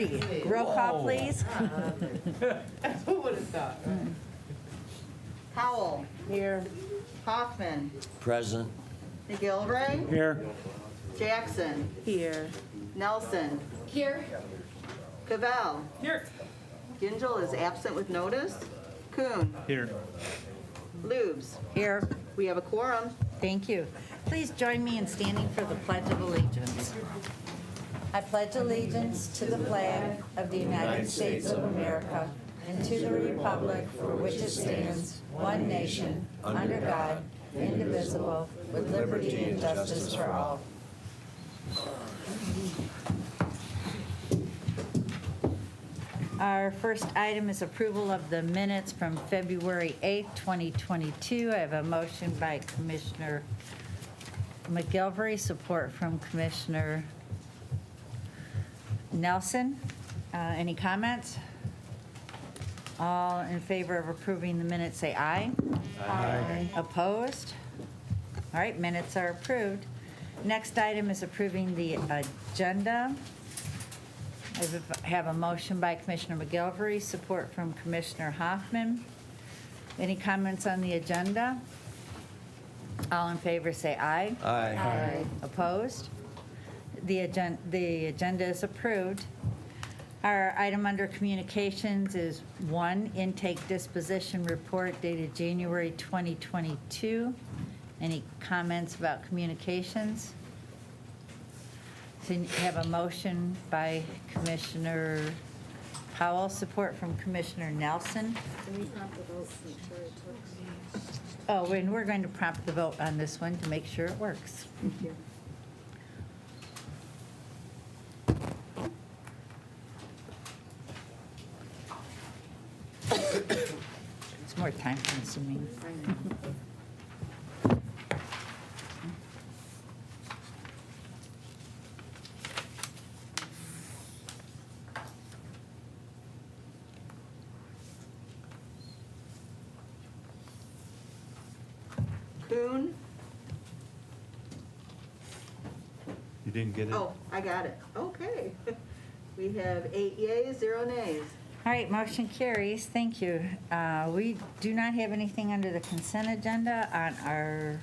6:30. Roll call, please. Who would have thought, right? Howell. Here. Hoffman. Present. McGilvray. Here. Jackson. Here. Nelson. Here. Cavell. Here. Gingell is absent with notice. Kuhn. Here. Lubes. Here. We have a quorum. Thank you. Please join me in standing for the Pledge of Allegiance. I pledge allegiance to the flag of the United States of America and to the republic for which it stands, one nation, under God, indivisible, with liberty and justice for all. Our first item is approval of the minutes from February 8th, 2022. I have a motion by Commissioner McGilvray, support from Commissioner Nelson. Any comments? All in favor of approving the minutes, say aye. Aye. Opposed? All right, minutes are approved. Next item is approving the agenda. I have a motion by Commissioner McGilvray, support from Commissioner Hoffman. Any comments on the agenda? All in favor, say aye. Aye. Aye. Opposed? The agenda is approved. Our item under communications is 1, intake disposition report dated January 2022. Any comments about communications? So you have a motion by Commissioner Powell, support from Commissioner Nelson. Oh, and we're going to prompt the vote on this one to make sure it works. Thank you. It's more time consuming. Kuhn. You didn't get it? Oh, I got it. Okay. We have 8 yeas, 0 nays. All right, motion carries. Thank you. We do not have anything under the consent agenda on our,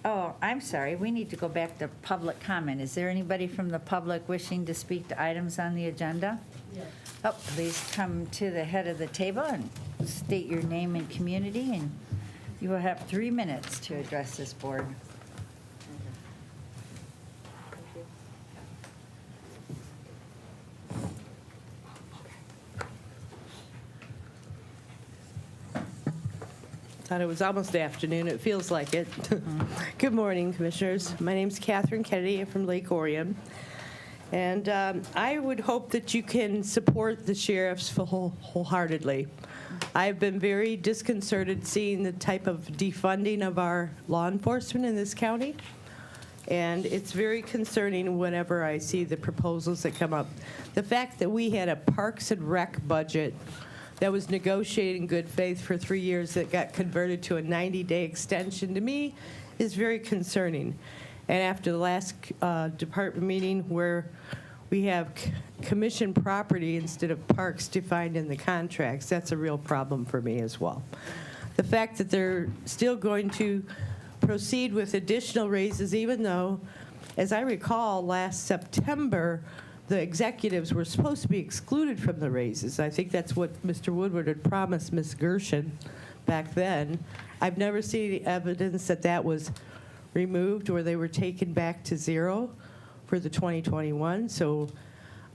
oh, I'm sorry, we need to go back to public comment. Is there anybody from the public wishing to speak to items on the agenda? Yes. Oh, please come to the head of the table and state your name and community, and you will have 3 minutes to address this board. Thought it was almost afternoon. It feels like it. Good morning, Commissioners. My name's Catherine Kennedy. I'm from Lake Orion. And I would hope that you can support the sheriffs wholeheartedly. I've been very disconcerted seeing the type of defunding of our law enforcement in this county. And it's very concerning whenever I see the proposals that come up. The fact that we had a Parks and Rec budget that was negotiated in good faith for 3 years that got converted to a 90-day extension, to me, is very concerning. And after the last department meeting where we have commission property instead of parks defined in the contracts, that's a real problem for me as well. The fact that they're still going to proceed with additional raises, even though, as I recall, last September, the executives were supposed to be excluded from the raises. I think that's what Mr. Woodward had promised Ms. Gershon back then. I've never seen any evidence that that was removed or they were taken back to zero for the 2021. So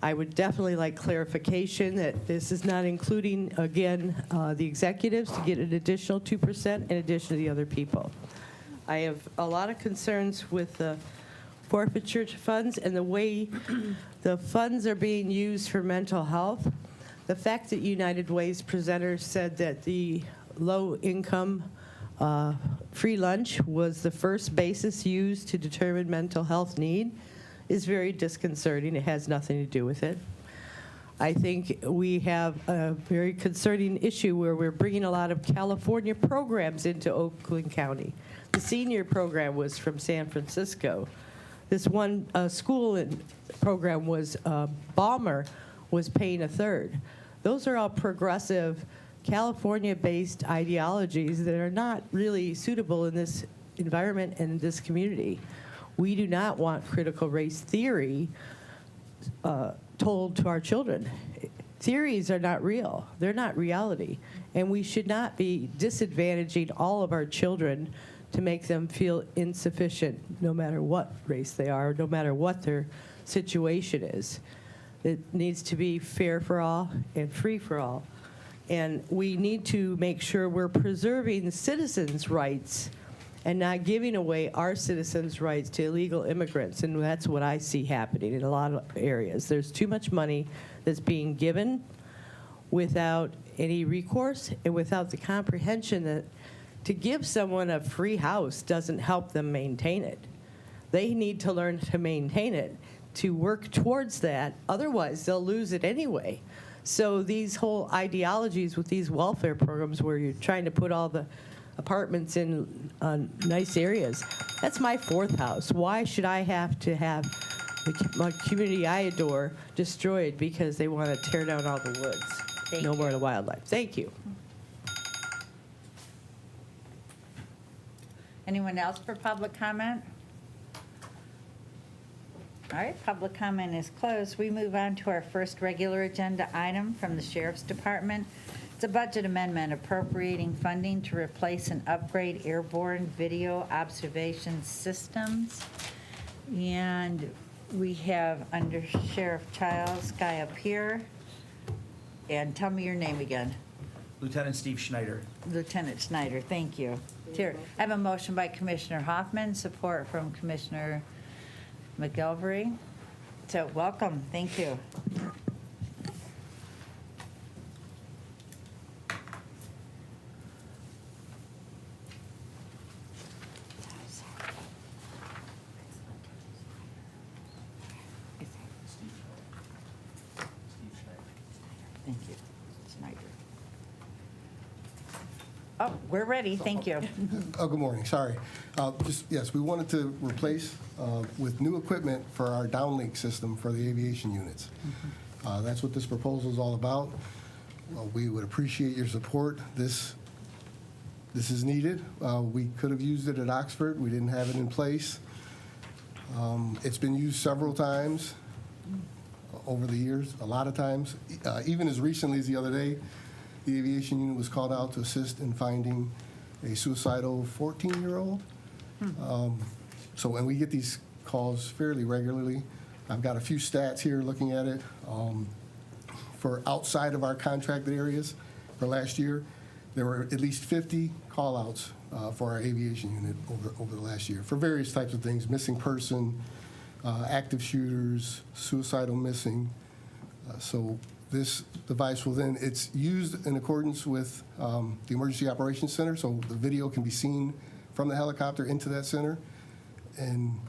I would definitely like clarification that this is not including, again, the executives to get an additional 2% in addition to the other people. I have a lot of concerns with the forfeiture funds and the way the funds are being used for mental health. The fact that United Way's presenter said that the low-income free lunch was the first basis used to determine mental health need is very disconcerting. It has nothing to do with it. I think we have a very concerning issue where we're bringing a lot of California programs into Oakland County. The senior program was from San Francisco. This one school program was, Balmer was paying a third. Those are all progressive, California-based ideologies that are not really suitable in this environment and in this community. We do not want critical race theory told to our children. Theories are not real. They're not reality. And we should not be disadvantaging all of our children to make them feel insufficient no matter what race they are, no matter what their situation is. It needs to be fair for all and free for all. And we need to make sure we're preserving citizens' rights and not giving away our citizens' rights to illegal immigrants. And that's what I see happening in a lot of areas. There's too much money that's being given without any recourse and without the comprehension that to give someone a free house doesn't help them maintain it. They need to learn to maintain it, to work towards that. Otherwise, they'll lose it anyway. So these whole ideologies with these welfare programs where you're trying to put all the apartments in nice areas, that's my fourth house. Why should I have to have my community I adore destroyed because they want to tear down all the woods? No more of the wildlife. Thank you. Anyone else for public comment? All right, public comment is closed. We move on to our first regular agenda item from the Sheriff's Department. It's a budget amendment appropriating funding to replace and upgrade airborne video observation systems. And we have under Sheriff Childs, guy up here. And tell me your name again. Lieutenant Steve Schneider. Lieutenant Schneider, thank you. Here, I have a motion by Commissioner Hoffman, support from Commissioner McGilvery. So welcome, thank you. Thank you, Schneider. Oh, we're ready, thank you. Oh, good morning, sorry. Yes, we wanted to replace with new equipment for our downlink system for the aviation units. That's what this proposal is all about. We would appreciate your support. This is needed. We could have used it at Oxford. We didn't have it in place. It's been used several times over the years, a lot of times. Even as recently as the other day, the aviation unit was called out to assist in finding a suicidal 14-year-old. So when we get these calls fairly regularly, I've got a few stats here looking at it. For outside of our contracted areas for last year, there were at least 50 call-outs for our aviation unit over the last year for various types of things: missing person, active shooters, suicidal missing. So this device will then, it's used in accordance with the Emergency Operations Center, so the video can be seen from the helicopter into that center, and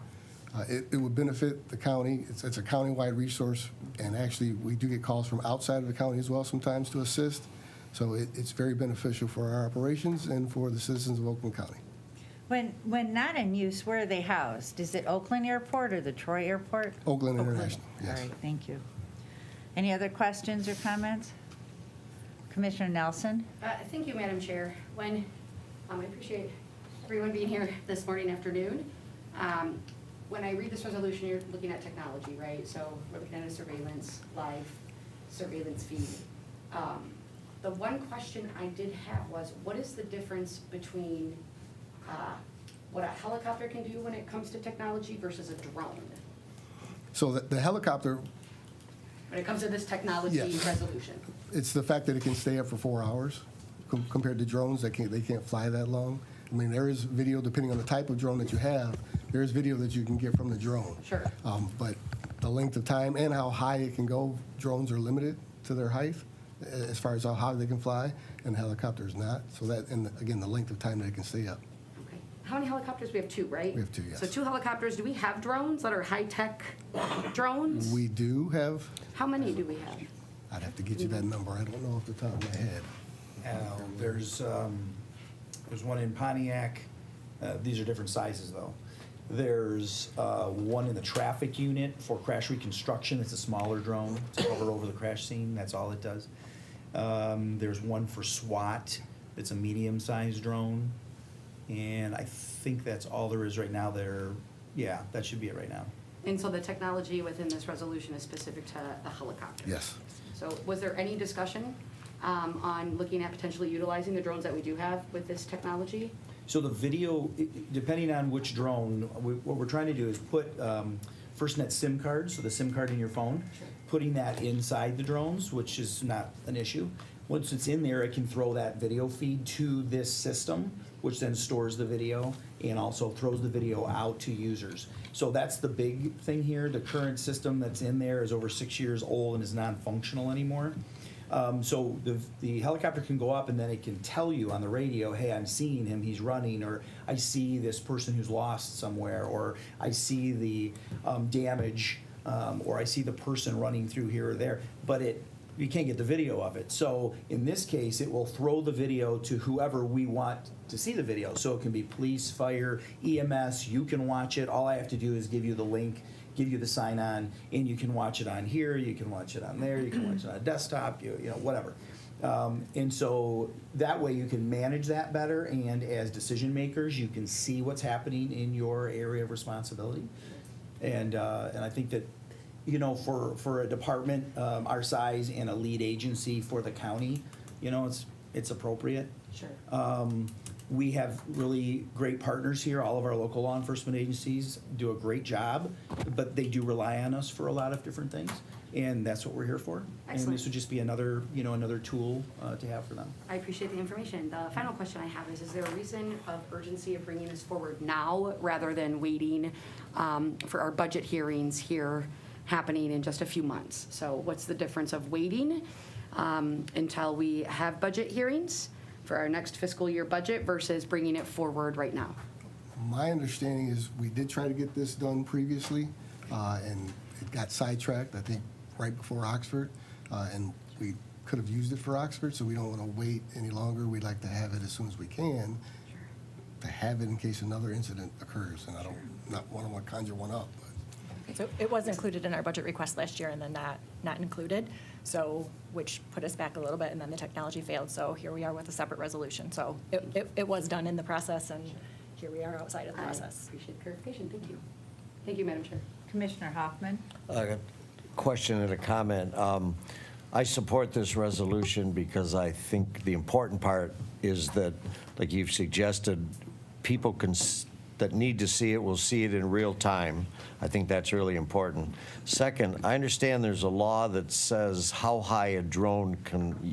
it would benefit the county. It's a county-wide resource, and actually we do get calls from outside of the county as well sometimes to assist, so it's very beneficial for our operations and for the citizens of Oakland County. When not in use, where are they housed? Is it Oakland Airport or the Troy Airport? Oakland International, yes. All right, thank you. Any other questions or comments? Commissioner Nelson? Thank you, Madam Chair. I appreciate everyone being here this morning, afternoon. When I read this resolution, you're looking at technology, right? So we're looking at a surveillance, live surveillance feed. The one question I did have was, what is the difference between what a helicopter can do when it comes to technology versus a drone? So the helicopter, When it comes to this technology Yes. resolution? it's the fact that it can stay up for 4 hours compared to drones they can't fly that long. I mean, there is video, depending on the type of drone that you have, there is video that you can get from the drone. Sure. But the length of time and how high it can go, drones are limited to their height as far as how high they can fly, and helicopters not. So that, and again, the length of time that it can stay up. Okay. How many helicopters? We have 2, right? We have 2, yes. So 2 helicopters. Do we have drones that are high-tech drones? We do have, How many do we have? I'd have to get you that number. I don't know off the top of my head. There's one in Pontiac. These are different sizes, though. There's one in the traffic unit for crash reconstruction. It's a smaller drone to hover over the crash scene. That's all it does. There's one for SWAT. It's a medium-sized drone. And I think that's all there is right now. Yeah, that should be it right now. And so the technology within this resolution is specific to the helicopter? Yes. So was there any discussion on looking at potentially utilizing the drones that we do have with this technology? So the video, depending on which drone, what we're trying to do is put FirstNet SIM cards, so the SIM card in your phone, putting that inside the drones, which is not an issue. Once it's in there, it can throw that video feed to this system, which then stores the video and also throws the video out to users. So that's the big thing here. The current system that's in there is over 6 years old and is non-functional anymore. So the helicopter can go up and then it can tell you on the radio, hey, I'm seeing him, he's running, or I see this person who's lost somewhere, or I see the damage, or I see the person running through here or there, but you can't get the video of it. So in this case, it will throw the video to whoever we want to see the video. So it can be police, fire, EMS, you can watch it. All I have to do is give you the link, give you the sign on, and you can watch it on here, you can watch it on there, you can watch it on a desktop, you know, whatever. And so that way you can manage that better, and as decision makers, you can see what's happening in your area of responsibility. And I think that, you know, for a department our size and a lead agency for the county, you know, it's appropriate. Sure. We have really great partners here. All of our local law enforcement agencies do a great job, but they do rely on us for a lot of different things, and that's what we're here for. Excellent. And this would just be another tool to have for them. I appreciate the information. The final question I have is there a reason of urgency of bringing this forward now rather than waiting for our budget hearings here happening in just a few months? So what's the difference of waiting until we have budget hearings for our next fiscal year budget versus bringing it forward right now? My understanding is we did try to get this done previously, and it got sidetracked, I think, right before Oxford, and we could have used it for Oxford, so we don't want to wait any longer. We'd like to have it as soon as we can, to have it in case another incident occurs, and I don't not want to conjure one up. But. So it was included in our budget request last year and then not included, so, which put us back a little bit, and then the technology failed, so here we are with a separate resolution. So it was done in the process, and here we are outside of the I process. appreciate the clarification. Thank you. Thank you, Madam Chair. Commissioner Hoffman? Question and a comment. I support this resolution because I think the important part is that, like you've suggested, people that need to see it will see it in real time. I think that's really important. Second, I understand there's a law that says how high a drone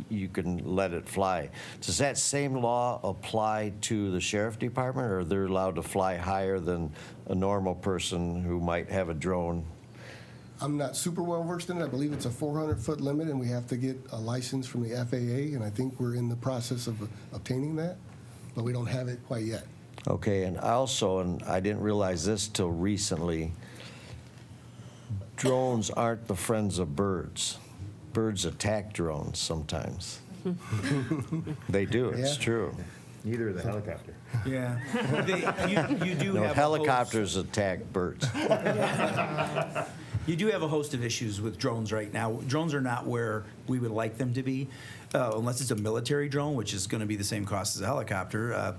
you can let it fly. Does that same law apply to the sheriff department, or they're allowed to fly higher than a normal person who might have a drone? I'm not super well versed in it. I believe it's a 400-foot limit, and we have to get a license from the FAA, and I think we're in the process of obtaining that, but we don't have it quite yet. Okay, and also, and I didn't realize this till recently, drones aren't the friends of birds. Birds attack drones sometimes. They do, it's Yeah. true. Neither is the helicopter. Yeah. You do No, have helicopters attack birds. You do have a host of issues with drones right now. Drones are not where we would like them to be, unless it's a military drone, which is going to be the same cost as a helicopter.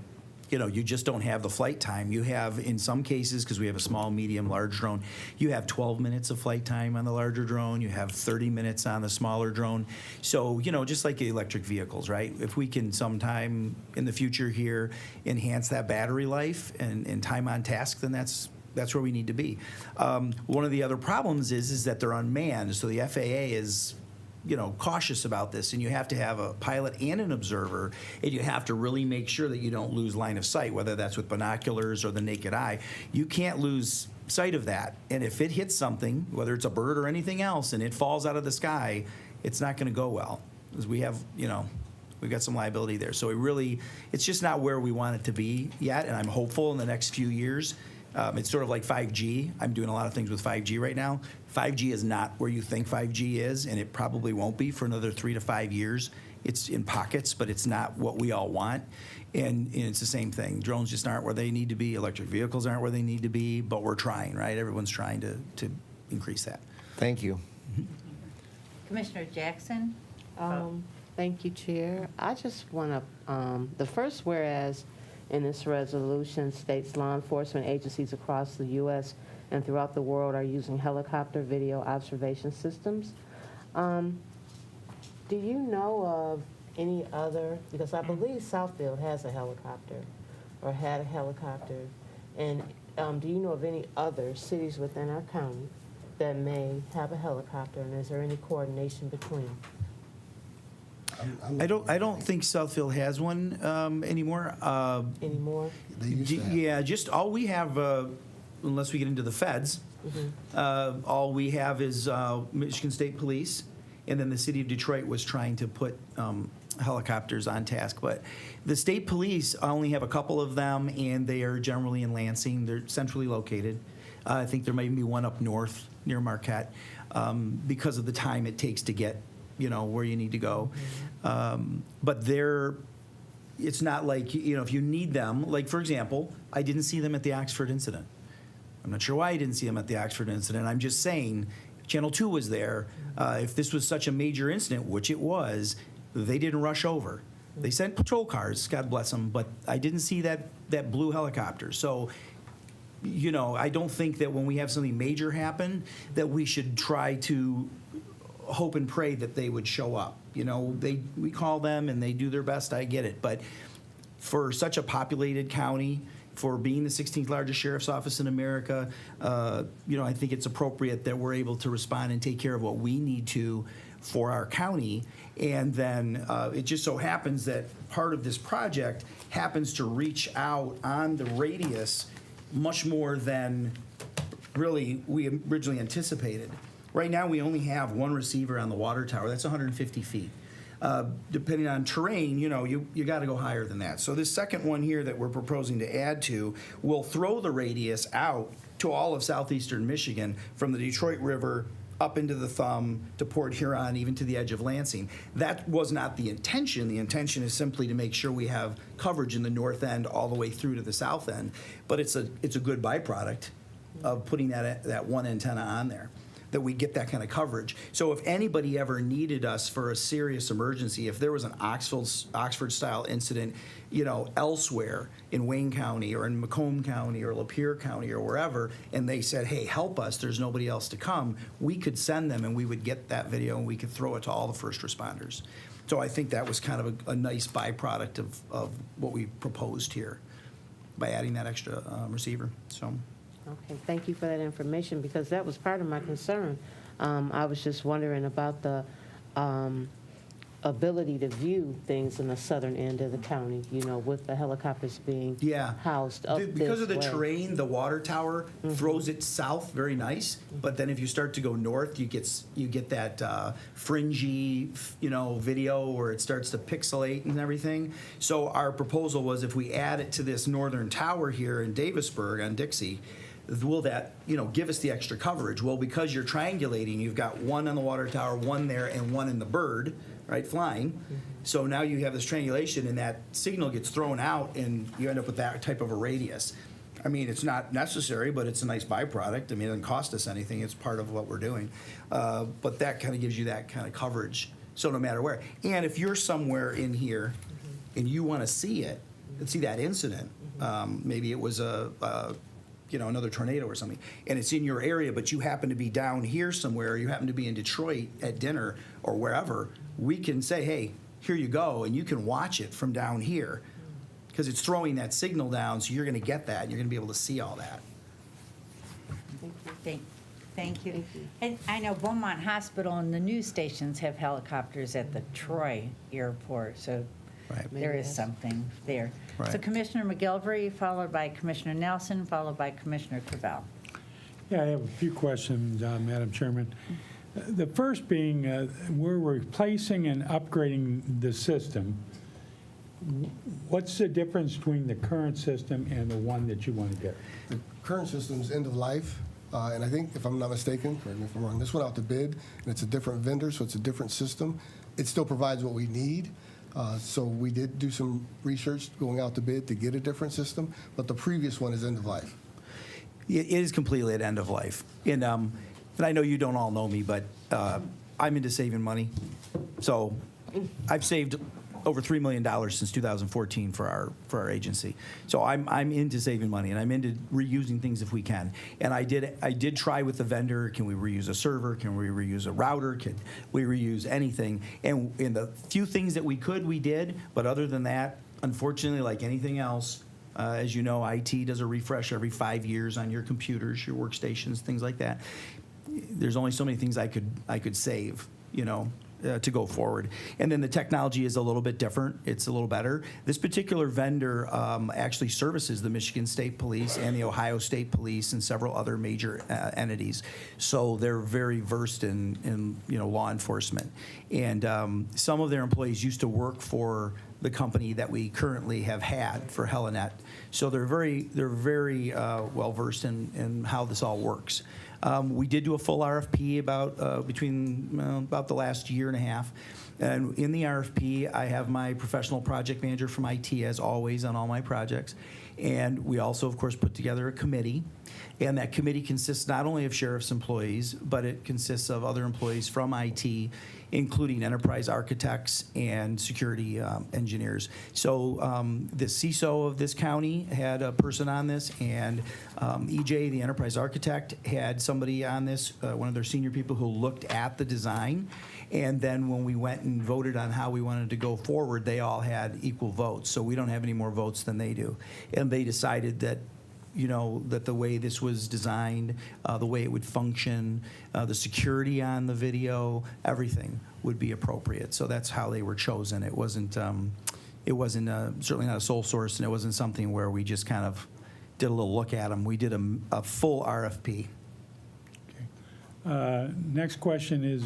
You just don't have the flight time. You have, in some cases, because we have a small, medium, large drone, you have 12 minutes of flight time on the larger drone. You have 30 minutes on the smaller drone. So, just like electric vehicles, right? If we can sometime in the future here enhance that battery life and time on task, then that's where we need to be. One of the other problems is that they're unmanned, so the FAA is cautious about this, and you have to have a pilot and an observer, and you have to really make sure that you don't lose line of sight, whether that's with binoculars or the naked eye. You can't lose sight of that, and if it hits something, whether it's a bird or anything else, and it falls out of the sky, it's not going to go well, because we have, we've got some liability there. So it's just not where we want it to be yet, and I'm hopeful in the next few years. It's sort of like 5G. I'm doing a lot of things with 5G right now. 5G is not where you think 5G is, and it probably won't be for another 3 to 5 years. It's in pockets, but it's not what we all want. And it's the same thing. Drones just aren't where they need to be. Electric vehicles aren't where they need to be, but we're trying, right? Everyone's trying to increase that. Thank you. Commissioner Jackson? Thank you, Chair. I just want to, the first whereas in this resolution states law enforcement agencies across the U.S. and throughout the world are using helicopter video observation systems. Do you know of any other, because I believe Southfield has a helicopter or had a helicopter, and do you know of any other cities within our county that may have a helicopter, and is there any coordination between? I don't think Southfield has one anymore. Anymore? They used to have. Yeah, just all we have, unless we get into the feds, all we have is Michigan State Police, and then the city of Detroit was trying to put helicopters on task. But the state police only have a couple of them, and they are generally in Lansing. They're centrally located. I think there may be one up north near Marquette because of the time it takes to get, where you need to go. But it's not like, if you need them, like, for example, I didn't see them at the Oxford incident. I'm not sure why I didn't see them at the Oxford incident. I'm just saying, Channel 2 was there. If this was such a major incident, which it was, they didn't rush over. They sent patrol cars, God bless them, but I didn't see that blue helicopter. So, I don't think that when we have something major happen, that we should try to hope and pray that they would show up. We call them and they do their best, I get it. But for such a populated county, for being the 16th largest sheriff's office in America, I think it's appropriate that we're able to respond and take care of what we need to for our county. And then it just so happens that part of this project happens to reach out on the radius much more than really we originally anticipated. Right now, we only have one receiver on the water tower. That's 150 feet. Depending on terrain, you got to go higher than that. So this second one here that we're proposing to add to will throw the radius out to all of southeastern Michigan from the Detroit River up into the Thumb to Port Huron, even to the edge of Lansing. That was not the intention. The intention is simply to make sure we have coverage in the north end all the way through to the south end. But it's a good byproduct of putting that one antenna on there, that we get that kind of coverage. So if anybody ever needed us for a serious emergency, if there was an Oxford-style incident, elsewhere in Wayne County or in Macomb County or Lapeer County or wherever, and they said, hey, help us, there's nobody else to come, we could send them and we would get that video and we could throw it to all the first responders. So I think that was kind of a nice byproduct of what we proposed here by adding that extra receiver. So. Okay, thank you for that information, because that was part of my concern. I was just wondering about the ability to view things in the southern end of the county, with the helicopters being housed up Because of the this way. terrain, the water tower throws it south very nice, but then if you start to go north, you get that fringy, video where it starts to pixelate and everything. So our proposal was if we add it to this northern tower here in Davisburg on Dixie, will that, give us the extra coverage? Well, because you're triangulating, you've got one on the water tower, one there, and one in the bird, right, flying. So now you have this triangulation, and that signal gets thrown out, and you end up with that type of a radius. I mean, it's not necessary, but it's a nice byproduct. I mean, it doesn't cost us anything. It's part of what we're doing. But that kind of gives you that kind of coverage, so no matter where. And if you're somewhere in here and you want to see it, see that incident, maybe it was another tornado or something, and it's in your area, but you happen to be down here somewhere, you happen to be in Detroit at dinner or wherever, we can say, hey, here you go, and you can watch it from down here, because it's throwing that signal down, so you're going to get that, and you're going to be able to see all that. Thank you. And I know Beaumont Hospital and the news stations have helicopters at the Troy airport, so Right. there is something there. Right. So Commissioner McGilvery, followed by Commissioner Nelson, followed by Commissioner Cravell. Yeah, I have a few questions, Madam Chairman. The first being, we're replacing and upgrading the system. What's the difference between the current system and the one that you want to get? The current system's end of life. And I think, if I'm not mistaken, correct me if I'm wrong, this went out to bid, and it's a different vendor, so it's a different system. It still provides what we need. So we did do some research going out to bid to get a different system, but the previous one is end of life. It is completely at end of life. And I know you don't all know me, but I'm into saving money. So I've saved over $3 million since 2014 for our agency. So I'm into saving money, and I'm into reusing things if we can. And I did try with the vendor. Can we reuse a server? Can we reuse a router? Can we reuse anything? And in the few things that we could, we did. But other than that, unfortunately, like anything else, as you know, IT does a refresh every 5 years on your computers, your workstations, things like that. There's only so many things I could save, to go forward. And then the technology is a little bit different. It's a little better. This particular vendor actually services the Michigan State Police and the Ohio State Police and several other major entities. So they're very versed in law enforcement. And some of their employees used to work for the company that we currently have had for Helinet. So they're very well versed in how this all works. We did do a full RFP about the last year and a half. And in the RFP, I have my professional project manager from IT, as always, on all my projects. And we also, of course, put together a committee. And that committee consists not only of sheriff's employees, but it consists of other employees from IT, including enterprise architects and security engineers. So the CISO of this county had a person on this, and EJ, the enterprise architect, had somebody on this, one of their senior people who looked at the design. And then when we went and voted on how we wanted to go forward, they all had equal votes. So we don't have any more votes than they do. And they decided that that the way this was designed, the way it would function, the security on the video, everything would be appropriate. So that's how they were chosen. It wasn't certainly not a sole source, and it wasn't something where we just kind of did a little look at them. We did a full RFP. Okay. Next question is,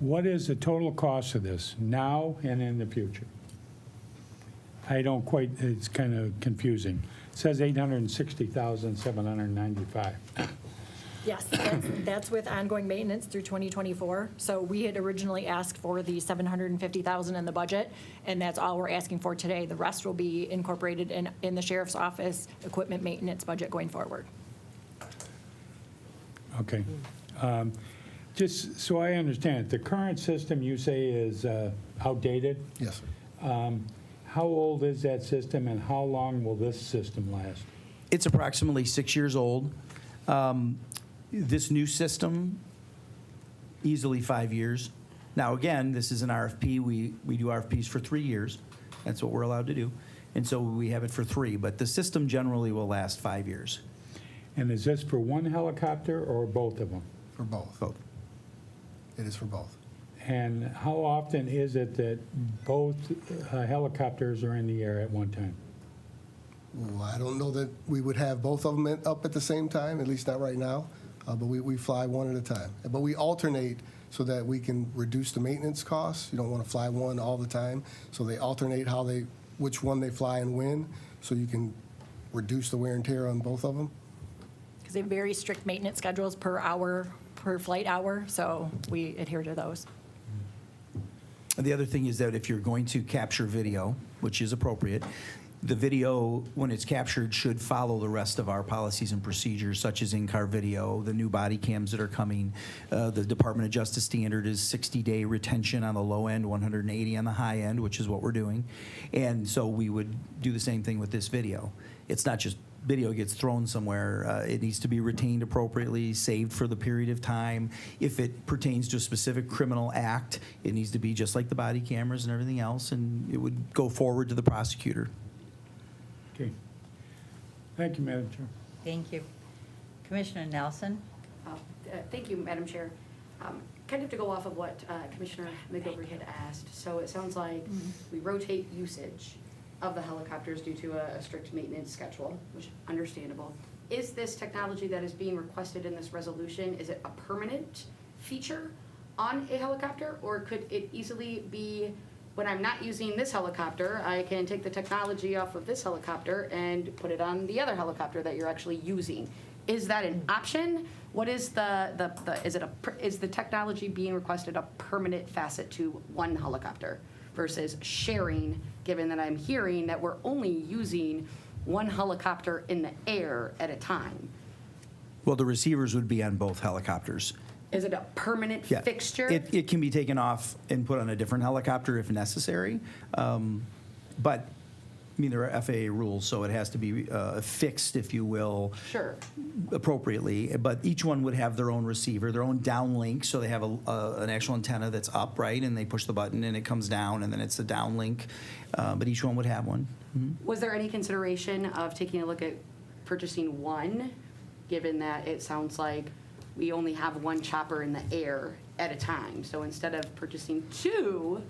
what is the total cost of this now and in the future? It's kind of confusing. It says $860,795. Yes, that's with ongoing maintenance through 2024. So we had originally asked for the $750,000 in the budget, and that's all we're asking for today. The rest will be incorporated in the sheriff's office equipment maintenance budget going forward. Okay. Just so I understand, the current system you say is outdated? Yes, sir. How old is that system, and how long will this system last? It's approximately 6 years old. This new system, easily 5 years. Now, again, this is an RFP. We do RFPs for 3 years. That's what we're allowed to do. And so we have it for 3. But the system generally will last 5 years. And is this for one helicopter or both of them? For both. Both. It is for both. And how often is it that both helicopters are in the air at one time? Well, I don't know that we would have both of them up at the same time, at least not right now, but we fly one at a time. But we alternate so that we can reduce the maintenance costs. You don't want to fly one all the time, so they alternate which one they fly and when, so you can reduce the wear and tear on both of them. Because they have very strict maintenance schedules per hour, per flight hour, so we adhere to those. And the other thing is that if you're going to capture video, which is appropriate, the video, when it's captured, should follow the rest of our policies and procedures, such as in-car video, the new body cams that are coming. The Department of Justice standard is 60-day retention on the low end, 180 on the high end, which is what we're doing. And so we would do the same thing with this video. It's not just video gets thrown somewhere. It needs to be retained appropriately, saved for the period of time. If it pertains to a specific criminal act, it needs to be just like the body cameras and everything else, and it would go forward to the prosecutor. Okay. Thank you, Madam Chair. Thank you. Commissioner Nelson? Thank you, Madam Chair. Kind of to go off of what Commissioner McGilvery had asked, so it sounds like we rotate usage of the helicopters due to a strict maintenance schedule, which is understandable. Is this technology that is being requested in this resolution, is it a permanent feature on a helicopter, or could it easily be, when I'm not using this helicopter, I can take the technology off of this helicopter and put it on the other helicopter that you're actually using? is that an option? What is is the technology being requested a permanent facet to one helicopter versus sharing, given that I'm hearing that we're only using one helicopter in the air at a time? Well, the receivers would be on both helicopters. Is it a permanent Yeah. fixture? It can be taken off and put on a different helicopter if necessary. But, I mean, there are FAA rules, so it has to be fixed, if you will, Sure. appropriately. But each one would have their own receiver, their own downlink, so they have an actual antenna that's up, right? And they push the button and it comes down, and then it's a downlink. But each one would have one. Was there any consideration of taking a look at purchasing one, given that it sounds like we only have one chopper in the air at a time? So instead of purchasing two,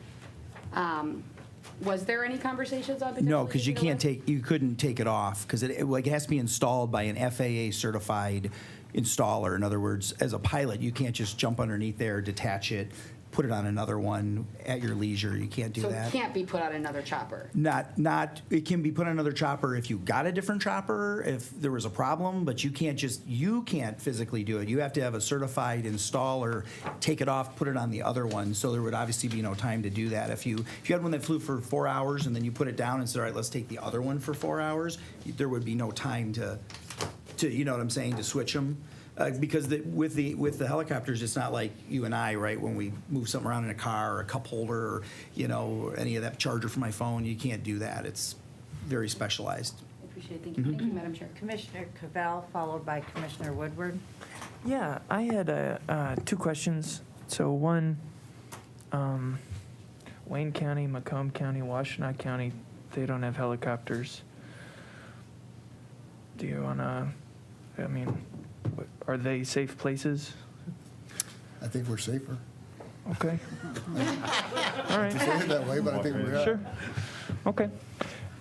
was there any conversations on potentially? No, because taking a look? you couldn't take it off, because it has to be installed by an FAA-certified installer. In other words, as a pilot, you can't just jump underneath there, detach it, put it on another one at your leisure. You can't do So that. it can't be put on another chopper? It can be put on another chopper if you got a different chopper, if there was a problem, but you can't physically do it. You have to have a certified installer take it off, put it on the other one, so there would obviously be no time to do that. If you had one that flew for 4 hours and then you put it down and said, all right, let's take the other one for 4 hours, there would be no time to you know what I'm saying, to switch them. Because with the helicopters, it's not like you and I, right? When we move something around in a car or a cup holder or, or any of that charger for my phone, you can't do that. It's very specialized. I appreciate it. Thank you. Thank you, Madam Chair. Commissioner Cavell, followed by Commissioner Woodward. Yeah, I had 2 questions. So one, Wayne County, Macomb County, Washtenaw County, they don't have helicopters. Do you want to, are they safe places? I think we're safer. Okay. All right. To say it that way, but I think we are. Sure. Okay.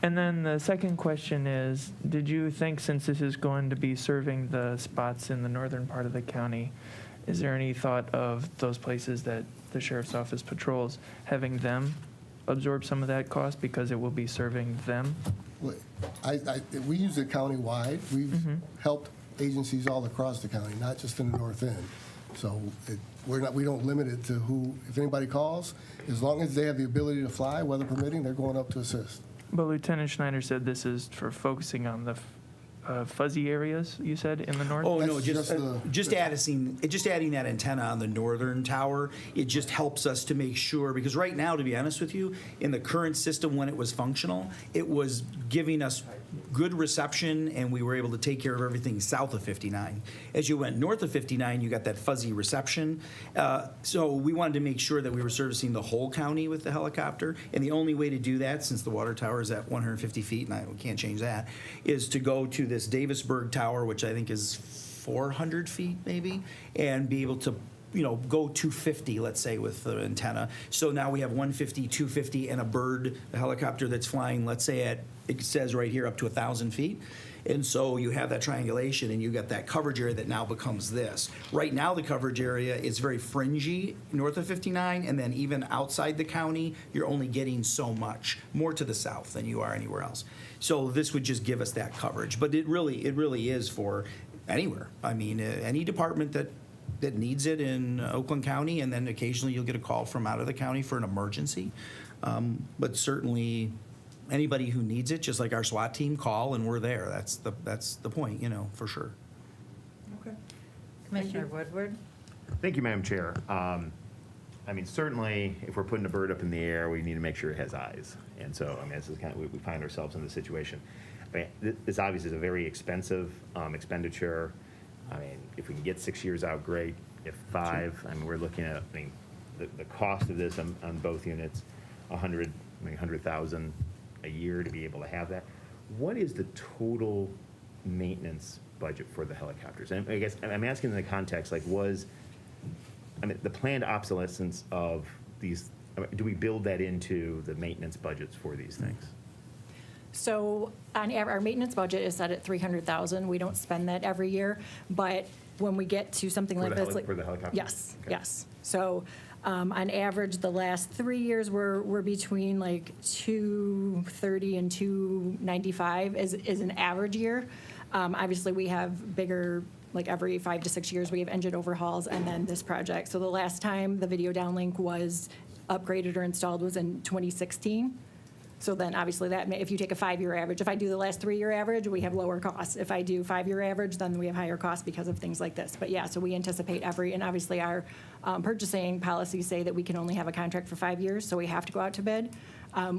And then the second question is, did you think, since this is going to be serving the spots in the northern part of the county, is there any thought of those places that the sheriff's office patrols, having them absorb some of that cost because it will be serving them? Well, we use it countywide. We've helped agencies all across the county, not just in the north end. So we don't limit it to who, if anybody calls, as long as they have the ability to fly, weather permitting, they're going up to assist. But Lieutenant Schneider said this is for focusing on the fuzzy areas, you said, in the north? Oh, no, That's just adding that antenna on the northern tower, it just helps us to make sure, because right now, to be honest with you, in the current system, when it was functional, it was giving us good reception, and we were able to take care of everything south of 59. As you went north of 59, you got that fuzzy reception. So we wanted to make sure that we were servicing the whole county with the helicopter, and the only way to do that, since the water tower is at 150 feet, and we can't change that, is to go to this Davisburg Tower, which I think is 400 feet maybe, and be able to go 250, let's say, with the antenna. So now we have 150, 250, and a helicopter that's flying, let's say it says right here, up to 1,000 feet. And so you have that triangulation, and you got that coverage area that now becomes this. Right now, the coverage area is very fringy north of 59, and then even outside the county, you're only getting so much, more to the south than you are anywhere else. So this would just give us that coverage. But it really is for anywhere. I mean, any department that needs it in Oakland County, and then occasionally you'll get a call from out of the county for an emergency. But certainly, anybody who needs it, just like our SWAT team, call and we're there. That's the point, for sure. Okay. Commissioner Woodward. Thank you, Madam Chair. Certainly, if we're putting a bird up in the air, we need to make sure it has eyes. And so, this is kind of, we find ourselves in this situation. This obviously is a very expensive expenditure. If we can get 6 years out, great. If 5, we're looking at, the cost of this on both units, $100,000 a year to be able to have that. What is the total maintenance budget for the helicopters? And I guess I'm asking in the context, the planned obsolescence of these, do we build that into the maintenance budgets for these things? So our maintenance budget is set at $300,000. We don't spend that every year, but when we get to something like this, for the helicopter? Yes, Okay. yes. So on average, the last 3 years we're between $230 and $295 is an average year. Obviously, we have bigger, like every 5 to 6 years, we have engine overhauls and then this project. So the last time the video downlink was upgraded or installed was in 2016. So then obviously that, if you take a 5-year average, if I do the last 3-year average, we have lower costs. If I do 5-year average, then we have higher costs because of things like this. But yeah, so we anticipate and obviously our purchasing policies say that we can only have a contract for 5 years, so we have to go out to bid.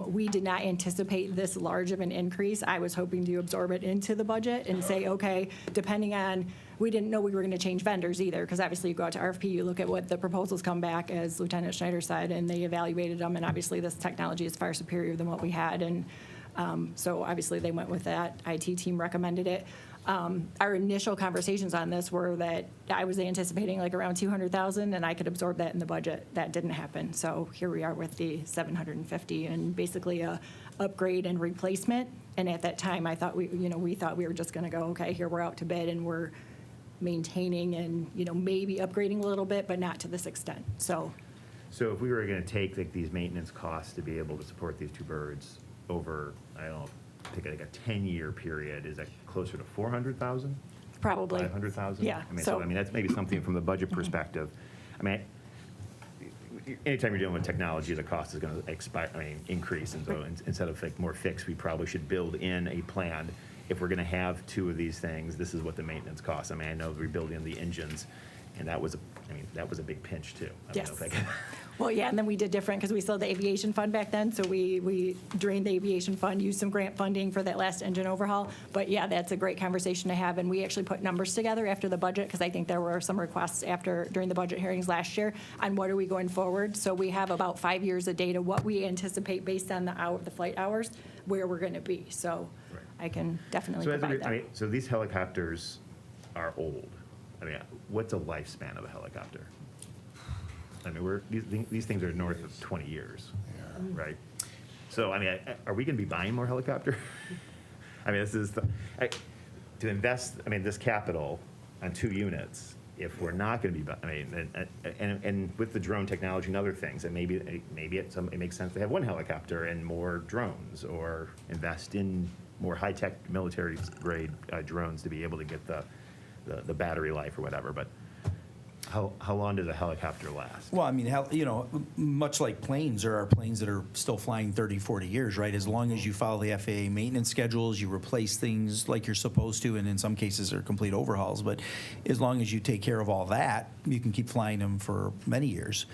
We did not anticipate this large of an increase. I was hoping to absorb it into the budget and say, okay, depending on, we didn't know we were going to change vendors either, because obviously you go out to RFP, you look at what the proposals come back, as Lieutenant Schneider said, and they evaluated them, and obviously this technology is far superior than what we had, and so obviously they went with that. IT team recommended it. Our initial conversations on this were that I was anticipating like around 200,000, and I could absorb that in the budget. That didn't happen. So here we are with the 750, and basically a upgrade and replacement. And at that time, I thought we thought we were just going to go, okay, here we're out to bid, and we're maintaining and maybe upgrading a little bit, but not to this extent. So if we were going to take like these maintenance costs to be able to support these two birds over, I don't know, pick like a 10-year period, is that closer to 400,000? probably 500,000? Yeah. I mean, so I mean, that's maybe something from the budget perspective. I mean, anytime you're dealing with technology, the cost is going to increase. And so instead of like more fixed, we probably should build in a plan. If we're going to have two of these things, this is what the maintenance costs. I mean, I know rebuilding the engines, and that was a big pinch too. Yes. Well, yeah, and then we did different because we still had the aviation fund back then, so we drained the aviation fund, used some grant funding for that last engine overhaul. But yeah, that's a great conversation to have, and we actually put numbers together after the budget, because I think there were some requests during the budget hearings last year on what are we going forward. So we have about 5 years of data, what we anticipate based on the flight hours, where we're going to be. So I can definitely provide that. So these helicopters are old. I mean, what's a lifespan of a helicopter? I mean, these things are north of 20 years, right? So, I mean, are we going to be buying more helicopter? I mean, to invest, this capital on 2 units, if we're not going to be, and with the drone technology and other things, and maybe it makes sense to have 1 helicopter and more drones, or invest in more high-tech military-grade drones to be able to get the battery life or whatever, but how long does a helicopter last? Well, I mean, much like planes, there are planes that are still flying 30, 40 years, right? As long as you follow the FAA maintenance schedules, you replace things like you're supposed to, and in some cases they're complete overhauls. But as long as you take care of all that, you can keep flying them for many years.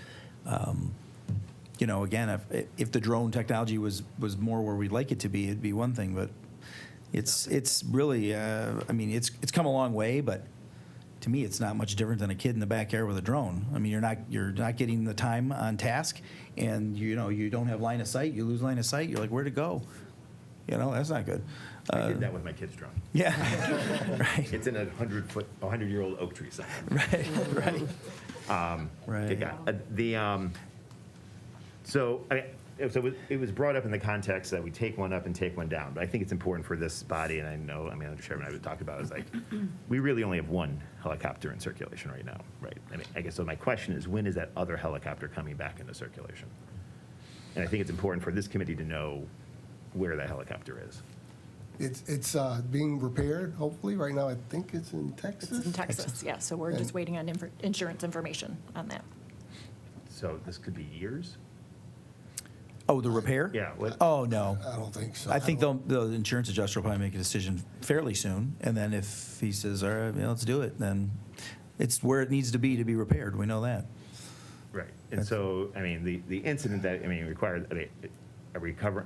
Again, if the drone technology was more where we'd like it to be, it'd be one thing. But it's really, it's come a long way, but to me, it's not much different than a kid in the backyard with a drone. I mean, you're not getting the time on task, and you don't have line of sight. You lose line of sight. You're like, where'd it go? That's not good. I did that with my kid's drone. Yeah, right. It's in a 100-year-old oak tree somewhere. Right. Right. So it was brought up in the context that we take one up and take one down, but I think it's important for this body, and I know, Under Chairman and I would talk about it, is like, we really only have 1 helicopter in circulation right now, right? I guess so my question is, when is that other helicopter coming back into circulation? And I think it's important for this committee to know where that helicopter is. It's being repaired, hopefully. Right now, I think it's in Texas. It's in Texas, yeah, so we're just waiting on insurance information on that. So this could be years? Oh, the repair? Yeah. Oh, no. I don't think so. I think the insurance adjuster will probably make a decision fairly soon, and then if he says, all right, let's do it, then it's where it needs to be repaired. We know that. Right. And so, the incident that, required,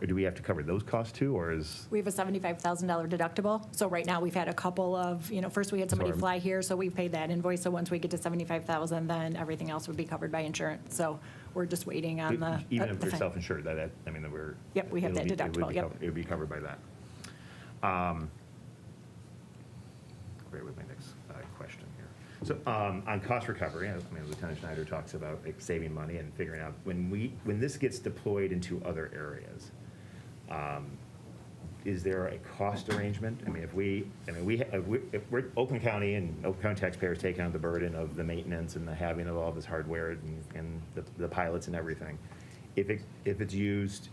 do we have to cover those costs too, or is? We have a $75,000 deductible. So right now, we've had a couple of, first we had somebody fly here, so we've paid that invoice. So once we get to $75,000, then everything else would be covered by insurance. So we're just waiting on the. Even if we're self-insured, that we're. Yep, we have that deductible, yep. It would be covered by that. Great with my next question here. So on cost recovery, Lieutenant Schneider talks about saving money and figuring out when this gets deployed into other areas, is there a cost arrangement? If we're Oakland County and Oakland County taxpayers taking on the burden of the maintenance and the having of all this hardware and the pilots and everything, if it's used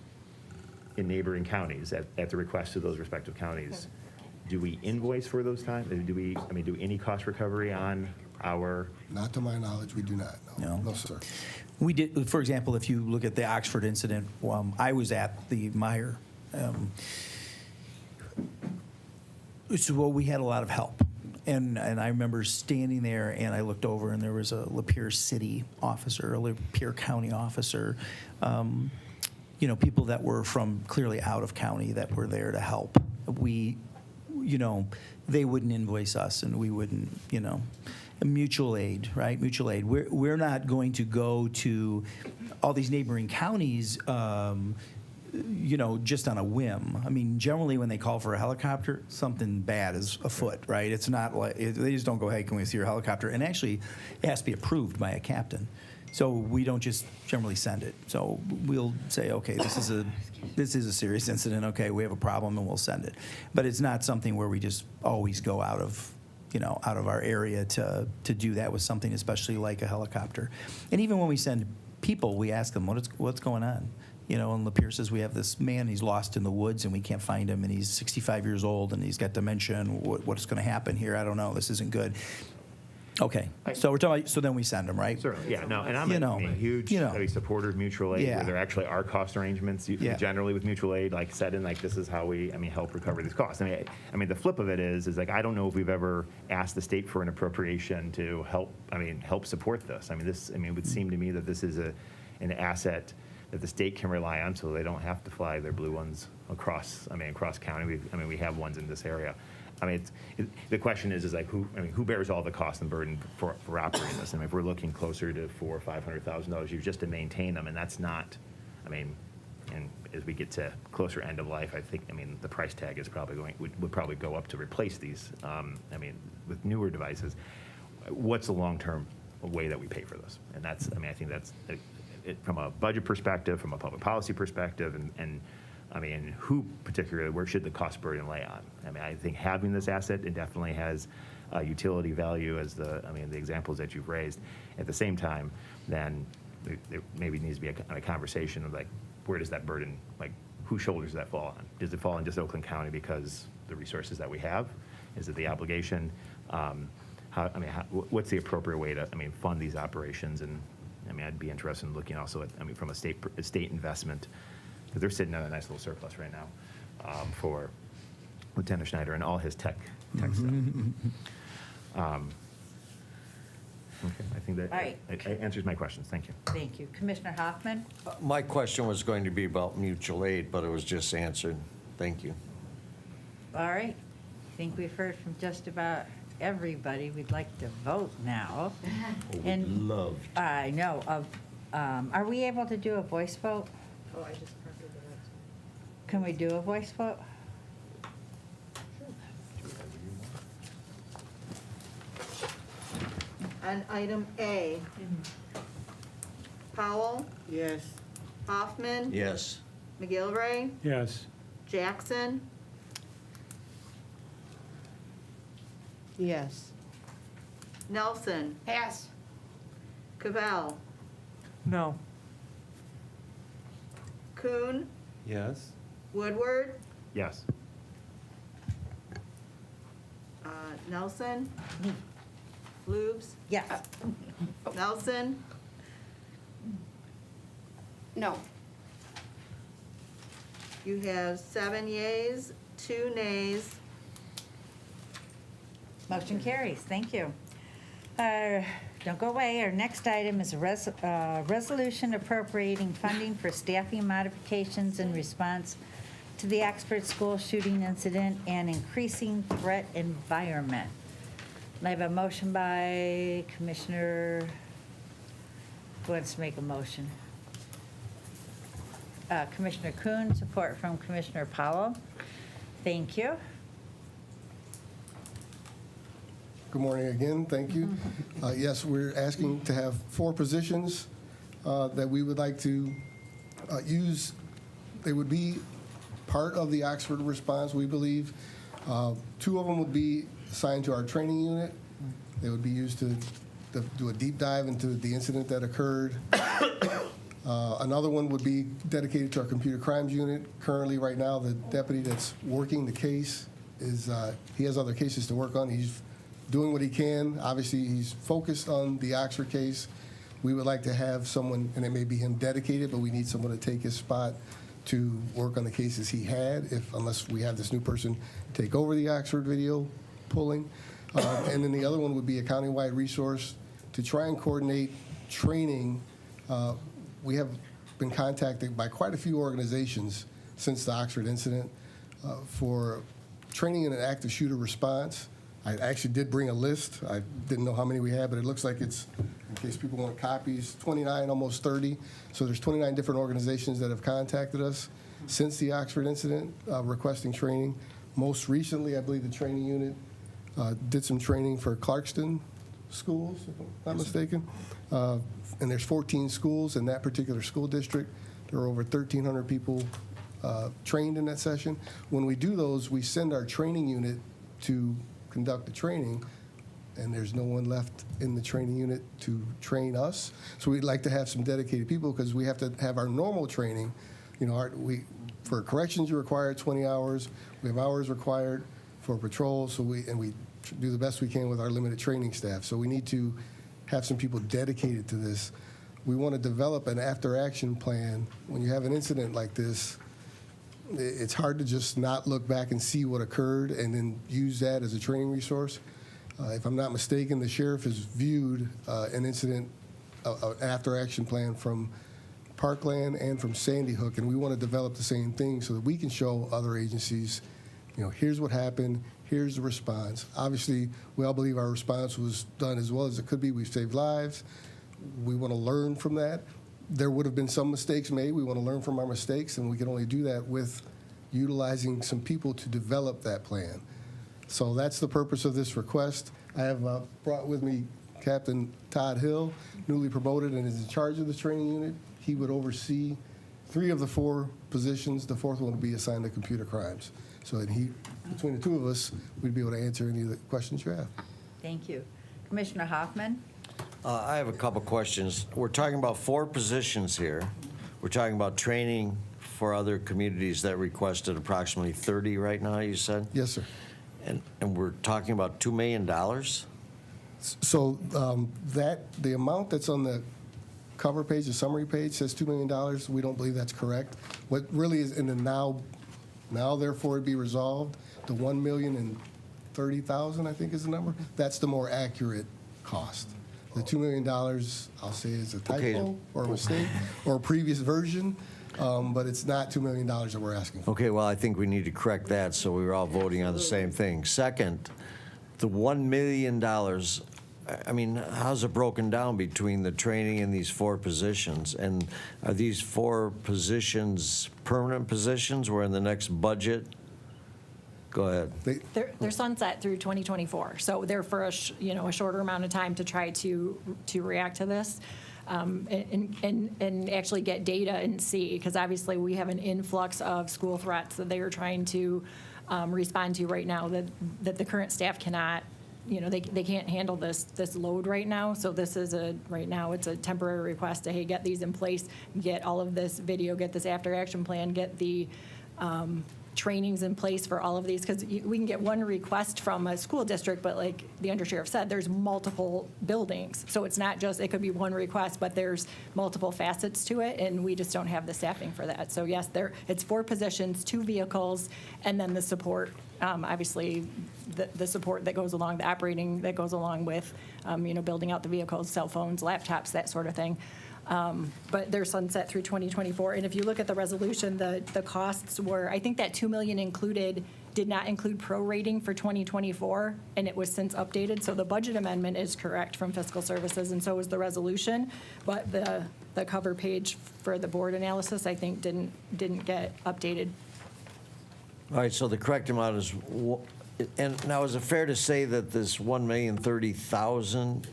in neighboring counties at the request of those respective counties, do we invoice for those times? Do any cost recovery on our? Not to my knowledge, we do not. No. No, sir. We did, for example, if you look at the Oxford incident, I was at the Meyer. So we had a lot of help. And I remember standing there, and I looked over, and there was a Lapeer City officer, a Lapeer County officer, people that were from clearly out of county that were there to help. They wouldn't invoice us, and we wouldn't, mutual aid, right? Mutual aid. We're not going to go to all these neighboring counties, just on a whim. I mean, generally when they call for a helicopter, something bad is afoot, right? It's not like, they just don't go, hey, can we see your helicopter? And actually, it has to be approved by a captain. So we don't just generally send it. So we'll say, okay, this is a serious incident. Okay, we have a problem, and we'll send it. But it's not something where we just always go out of our area to do that with something, especially like a helicopter. And even when we send people, we ask them, what's going on? And Lapeer says, we have this man, he's lost in the woods, and we can't find him, and he's 65 years old, and he's got dementia, and what's going to happen here? I don't know. This isn't good. Okay, so we're talking. So then we send them, right? Certainly, yeah. No, and I'm a huge supporter of mutual aid. Yeah. Where there actually are cost arrangements. Generally with mutual aid, like set in, like this is how we, help recover these costs. I mean, the flip of it is like I don't know if we've ever asked the state for an appropriation to help support this. It would seem to me that this is an asset that the state can rely on, so they don't have to fly their blue ones across county. We have ones in this area. The question is like who bears all the cost and burden for operating this? If we're looking closer to $400,000 or $500,000 just to maintain them, and that's not, and as we get to closer end of life, I think, the price tag is probably would probably go up to replace these. With newer devices, what's the long-term way that we pay for this? And that's, I think that's from a budget perspective, from a public policy perspective, and who particularly, where should the cost burden lay on? I think having this asset, it definitely has utility value as the examples that you've raised. At the same time, then there maybe needs to be a conversation of like, where does that burden, like, whose shoulders does that fall on? Does it fall on just Oakland County because the resources that we have? Is it the obligation? What's the appropriate way to, fund these operations? And I'd be interested in looking also at, from a state investment, because they're sitting on a nice little surplus right now for Lieutenant Schneider and all his tech stuff. Okay, I think that All right. answers my questions. Thank you. Thank you. Commissioner Hoffman? My question was going to be about mutual aid, but it was just answered. Thank you. All right. I think we've heard from just about everybody. We'd like to vote now. And Loved. I know. Are we able to do a voice vote? Oh, I just copied that. Can we do a voice vote? On item A, Powell, Yes. Hoffman, Yes. McGilvray, Yes. Jackson, Yes. Nelson, Pass. Cavell, No. Kuhn, Yes. Woodward, Yes. Nelson, Lubes, Yes. Nelson, No. you have 7 yeas, 2 nays. Motion carries. Thank you. Don't go away. Our next item is a resolution appropriating funding for staffing modifications in response to the Oxford school shooting incident and increasing threat environment. I have a motion by Commissioner, who wants to make a motion? Commissioner Kuhn, support from Commissioner Powell. Thank you. Good morning again, thank you. Yes, we're asking to have 4 positions that we would like to use. They would be part of the Oxford response, we believe. 2 of them would be assigned to our training unit. They would be used to do a deep dive into the incident that occurred. Another one would be dedicated to our computer crimes unit. Currently, right now, the deputy that's working the case he has other cases to work on. He's doing what he can. Obviously, he's focused on the Oxford case. We would like to have someone, and it may be him dedicated, but we need someone to take his spot to work on the cases he had, unless we have this new person take over the Oxford video pulling. And then the other one would be a countywide resource to try and coordinate training. We have been contacted by quite a few organizations since the Oxford incident for training in an active shooter response. I actually did bring a list. I didn't know how many we had, but it looks like it's, in case people want copies, 29, almost 30. So there's 29 different organizations that have contacted us since the Oxford incident requesting training. Most recently, I believe the training unit did some training for Clarkston schools, if I'm not mistaken. And there's 14 schools in that particular school district. There are over 1,300 people trained in that session. When we do those, we send our training unit to conduct the training, and there's no one left in the training unit to train us. So we'd like to have some dedicated people, because we have to have our normal training. You know, for corrections, you require 20 hours. We have hours required for patrol, so we do the best we can with our limited training staff. So we need to have some people dedicated to this. We want to develop an after-action plan. When you have an incident like this, it's hard to just not look back and see what occurred and then use that as a training resource. If I'm not mistaken, the sheriff has viewed an incident, an after-action plan from Parkland and from Sandy Hook, and we want to develop the same thing so that we can show other agencies, you know, here's what happened, here's the response. Obviously, we all believe our response was done as well as it could be. We've saved lives. We want to learn from that. There would have been some mistakes made. We want to learn from our mistakes, and we can only do that with utilizing some people to develop that plan. So that's the purpose of this request. I have brought with me Captain Todd Hill, newly promoted and is in charge of the training unit. He would oversee 3 of the 4 positions. The 4th one would be assigned to computer crimes. So that between the 2 of us, we'd be able to answer any of the questions you have. Thank you. Commissioner Hoffman? I have a couple questions. We're talking about 4 positions here. We're talking about training for other communities that requested approximately 30 right now, you said? Yes, sir. And we're talking about $2 million? So the amount that's on the cover page, the summary page, says $2 million. We don't believe that's correct. What really is in the now therefore it be resolved, the $1,030,000, I think is the number. That's the more accurate cost. The $2 million, I'll say, is a typo or a mistake or a previous version, but it's not $2 million that we're asking for. Okay, well, I think we need to correct that so we were all voting on the same thing. Second, the $1 million, I mean, how's it broken down between the training and these 4 positions? And are these 4 positions permanent positions where in the next budget? Go ahead. They're sunset through 2024, so they're for a shorter amount of time to try to react to this, and actually get data and see, because obviously we have an influx of school threats that they are trying to respond to right now that the current staff cannot. They can't handle this load right now. So this is right now it's a temporary request to, hey, get these in place, get all of this video, get this after action plan, get the trainings in place for all of these, because we can get one request from a school district, but like the undersheriff said, there's multiple buildings. So it's not just, it could be one request, but there's multiple facets to it, and we just don't have the staffing for that. So yes, it's 4 positions, 2 vehicles, and then the support, obviously the support that goes along, the operating that goes along with, building out the vehicles, cell phones, laptops, that sort of thing. But they're sunset through 2024. And if you look at the resolution, the costs were, I think that $2 million did not include prorating for 2024, and it was since updated. So the budget amendment is correct from fiscal services, and so is the resolution. But the cover page for the board analysis, I think, didn't get updated. All right, so the correct amount is, and now is it fair to say that this $1,030,000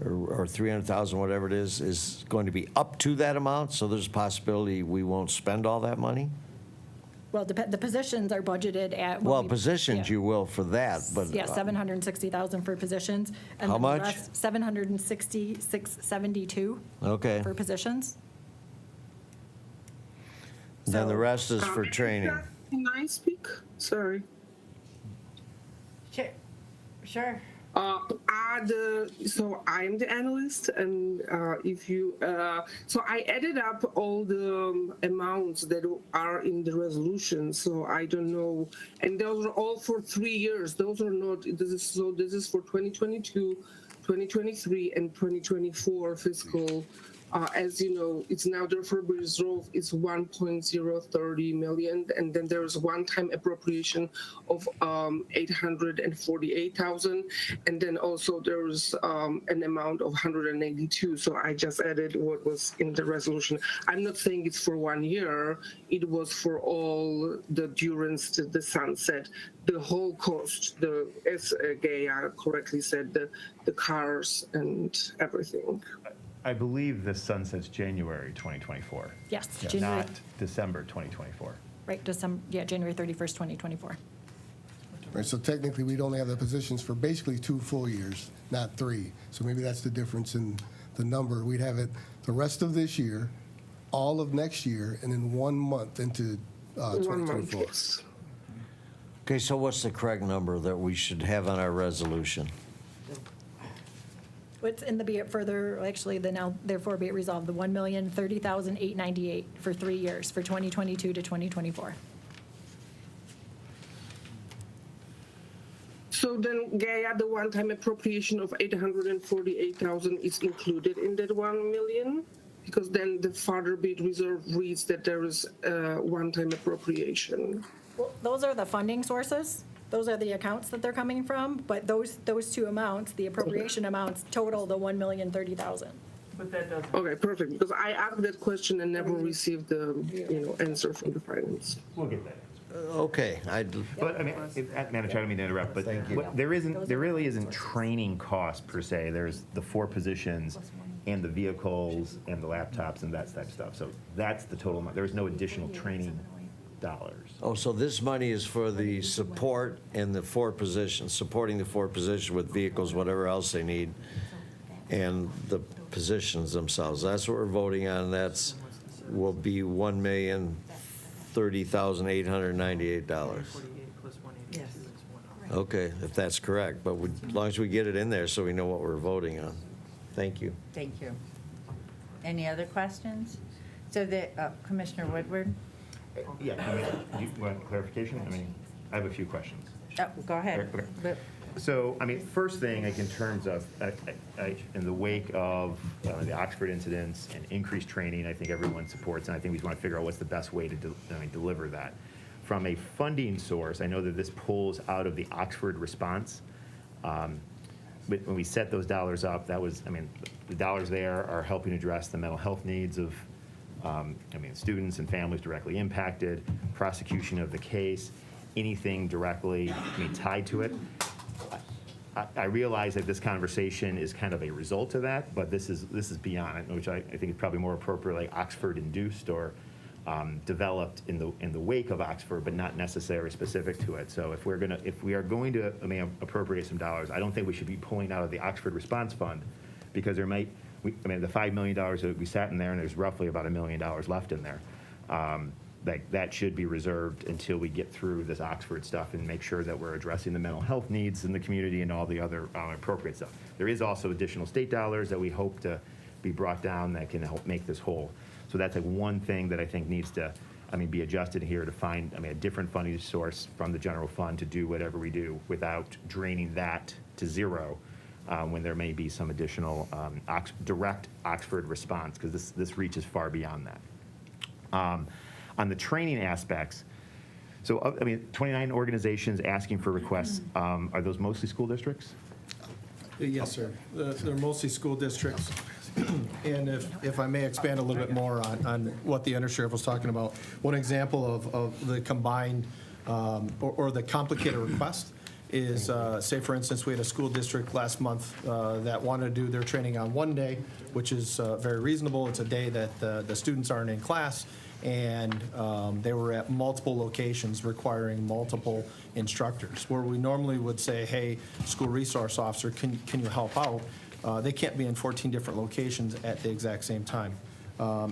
or 300,000, whatever it is going to be up to that amount, so there's a possibility we won't spend all that money? Well, the positions are budgeted at. Well, positions you will for that, but. Yeah, 760,000 for positions. And how then much? The rest, 766,72. Okay. For positions. Then the rest is for training. Can I speak? Sorry. Sure. Sure. So I'm the analyst, and so I added up all the amounts that are in the resolution. So I don't know, and those are all for 3 years. Those are not. This is for 2022, 2023, and 2024 fiscal. As you know, it's now therefore resolved. It's 1.030 million, and then there's one-time appropriation of 848,000, and then also there's an amount of 182. So I just added what was in the resolution. I'm not saying it's for 1 year. It was for all the durance to the sunset, the whole cost. As Gaia correctly said, the cars and everything. I believe this sunsets January 2024. Yes, Yeah, January. not December 2024. Right, January 31st, 2024. Right, so technically, we'd only have the positions for basically 2 full years, not 3. So maybe that's the difference in the number. We'd have it the rest of this year, all of next year, and then 1 month into 2024. Yes. Okay, so what's the correct number that we should have on our resolution? What's in the be it further, actually, the now therefore be it resolved, the 1,030,898 for 3 years, for 2022 to 2024. So then, Gaia, the one-time appropriation of 848,000 is included in that 1 million? Because then the further bid reserve reads that there is a one-time appropriation. Well, those are the funding sources. Those are the accounts that they're coming from, but those two amounts, the appropriation amounts, total the 1,030,000. But that doesn't. Okay, perfect, because I asked that question and never received the, answer from the finance. We'll get that. Okay, But I mean, Madam Chair, I don't mean to interrupt, but there really isn't training cost per se. There's the 4 positions and the vehicles and the laptops and that type of stuff. So that's the total amount. There's no additional training dollars. oh, so this money is for the support and the 4 positions, supporting the 4 positions with vehicles, whatever else they need, and the positions themselves. That's what we're voting on. Will be $1,030,898. Yes. Okay, if that's correct, but as long as we get it in there so we know what we're voting on. Thank you. Thank you. Any other questions? So Commissioner Woodward? Yeah, I mean, you want clarification? I mean, I have a few questions. Oh, go ahead. Okay. But- So, I mean, first thing, like in terms of, in the wake of the Oxford incidents and increased training, I think everyone supports, and I think we just want to figure out what's the best way to deliver that. From a funding source, I know that this pulls out of the Oxford response. But when we set those dollars up, the dollars there are helping address the mental health needs of, students and families directly impacted, prosecution of the case, anything directly, tied to it. I realize that this conversation is kind of a result of that, but this is beyond it, which I think is probably more appropriately Oxford-induced or developed in the wake of Oxford, but not necessarily specific to it. So if we are going to appropriate some dollars, I don't think we should be pulling out of the Oxford Response Fund, because the $5 million that we sat in there, and there's roughly about $1 million left in there. That should be reserved until we get through this Oxford stuff and make sure that we're addressing the mental health needs in the community and all the other appropriate stuff. There is also additional state dollars that we hope to be brought down that can help make this whole. So that's one thing that I think needs to, be adjusted here to find, a different funding source from the general fund to do whatever we do without draining that to zero when there may be some additional direct Oxford response, because this reaches far beyond that. On the training aspects, so 29 organizations asking for requests. Are those mostly school districts? Yes, sir. They're mostly school districts. And if I may expand a little bit more on what the undersheriff was talking about, one example of the combined or the complicated request is, say, for instance, we had a school district last month that wanted to do their training on one day, which is very reasonable. It's a day that the students aren't in class, and they were at multiple locations requiring multiple instructors. Where we normally would say, hey, school resource officer, can you help out? They can't be in 14 different locations at the exact same time.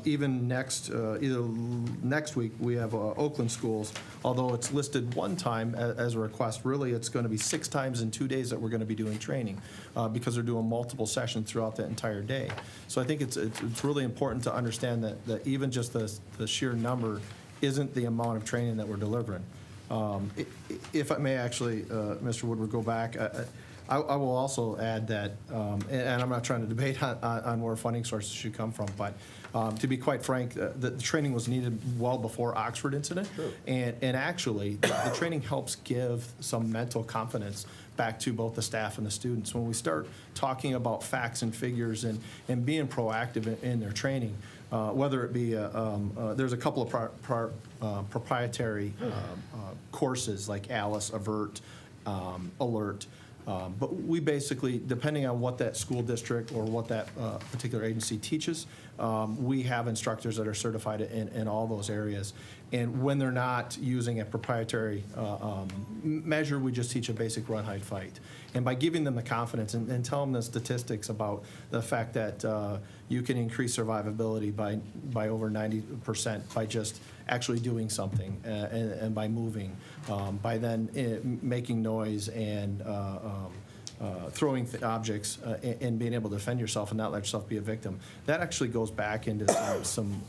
Even either next week, we have Oakland schools, although it's listed one time as a request, really it's going to be 6 times in 2 days that we're going to be doing training because they're doing multiple sessions throughout the entire day. So I think it's really important to understand that even just the sheer number isn't the amount of training that we're delivering. If I may actually, Mr. Woodward, go back, I will also add that, and I'm not trying to debate on where funding sources should come from, but to be quite frank, the training was needed well before Oxford incident. Sure. And actually, the training helps give some mental confidence back to both the staff and the students. When we start talking about facts and figures and being proactive in their training, whether it be, there's a couple of proprietary courses like ALICE, AVERT, ALERT. But we basically, depending on what that school district or what that particular agency teaches, we have instructors that are certified in all those areas. And when they're not using a proprietary measure, we just teach a basic run, hide, fight. And by giving them the confidence and tell them the statistics about the fact that you can increase survivability by over 90% by just actually doing something and by moving, by then making noise and throwing objects and being able to defend yourself and not let yourself be a victim. That actually goes back into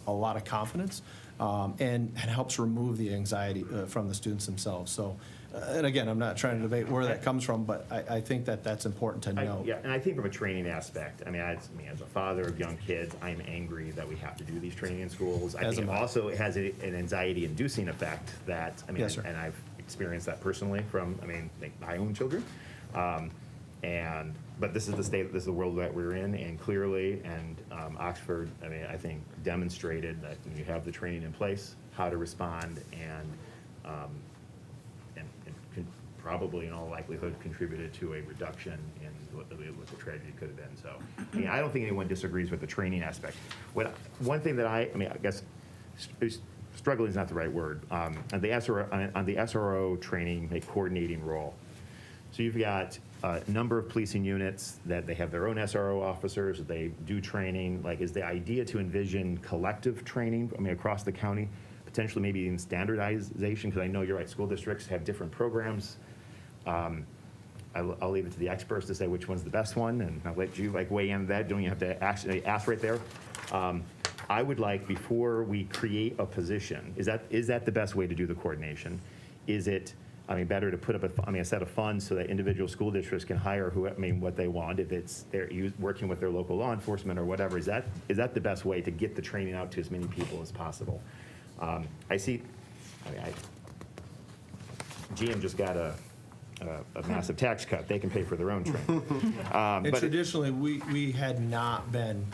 a lot of confidence and helps remove the anxiety from the students themselves. So, and again, I'm not trying to debate where that comes from, but I think that that's important to know. Yeah, and I think from a training aspect, I mean, as a father of young kids, I'm angry that we have to do these training in schools. I think it also has an anxiety-inducing effect that, I mean, Yes, sir. and I've experienced that personally from, my own children. But this is the state, this is the world that we're in, and clearly, and Oxford, I think demonstrated that when you have the training in place, how to respond, and probably in all likelihood contributed to a reduction in what the tragedy could have been. So, I don't think anyone disagrees with the training aspect. One thing that I guess struggling is not the right word. On the SRO training, a coordinating role. So you've got a number of policing units that they have their own SRO officers, that they do training. Like, is the idea to envision collective training, across the county, potentially maybe in standardization? Because I know you're right, school districts have different programs. I'll leave it to the experts to say which one's the best one, and I'll let you weigh in on that. Don't you have to actually ask right there? I would like, before we create a position, is that the best way to do the coordination? Is it, better to put up a set of funds so that individual school districts can hire what they want, if it's they're working with their local law enforcement or whatever? Is that the best way to get the training out to as many people as possible? I see, GM just got a massive tax cut. They can pay for their own training. And traditionally, we had not been,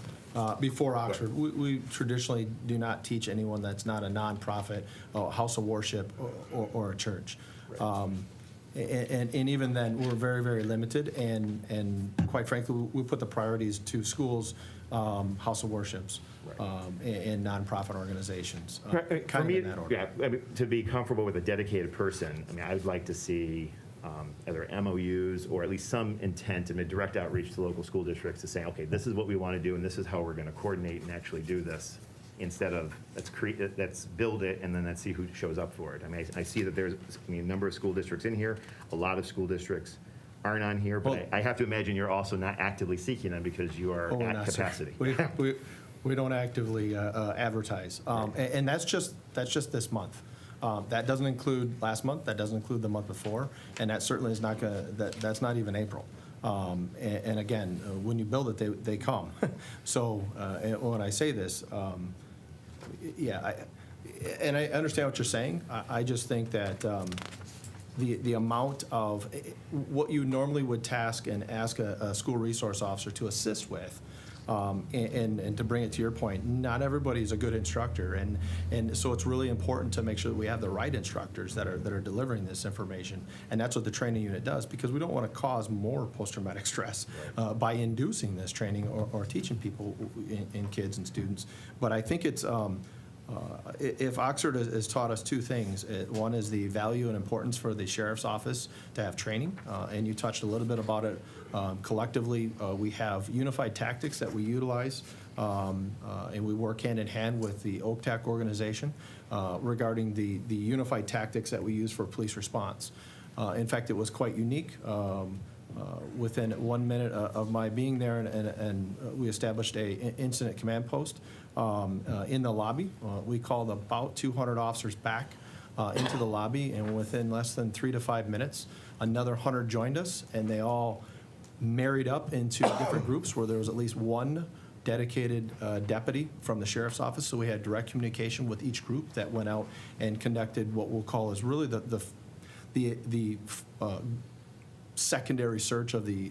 before Oxford, we traditionally do not teach anyone that's not a nonprofit, a house of worship, or a church. And even then, we're very, very limited, and quite frankly, we put the priorities to schools, house of worships, and nonprofit organizations. For me, in that order. to be comfortable with a dedicated person, I would like to see either MOUs or at least some intent and a direct outreach to local school districts to say, okay, this is what we want to do, and this is how we're going to coordinate and actually do this, instead of let's build it and then let's see who shows up for it. I see that there's a number of school districts in here. A lot of school districts aren't on here, but I have to imagine you're also not actively seeking them because you are at capacity. We don't actively advertise, and that's just this month. That doesn't include last month. That doesn't include the month before, and that certainly is not going. That's not even April. And again, when you build it, they come. So when I say this, and I understand what you're saying. I just think that the amount of what you normally would task and ask a school resource officer to assist with. And to bring it to your point, not everybody is a good instructor, and so it's really important to make sure that we have the right instructors that are delivering this information, and that's what the training unit does, because we don't want to cause more post-traumatic stress by inducing this training or teaching people in kids and students. But I think it's if Oxford has taught us two things. One is the value and importance for the sheriff's office to have training, and you touched a little bit about it. Collectively, we have unified tactics that we utilize and we work hand in hand with the OCTAC organization regarding the unified tactics that we use for police response. In fact, it was quite unique. Within 1 minute of my being there, and we established a incident command post in the lobby. We called about 200 officers back into the lobby, and within less than 3 to 5 minutes, another 100 joined us, and they all married up into different groups where there was at least one dedicated deputy from the sheriff's office. So we had direct communication with each group that went out and conducted what we'll call is really the secondary search of the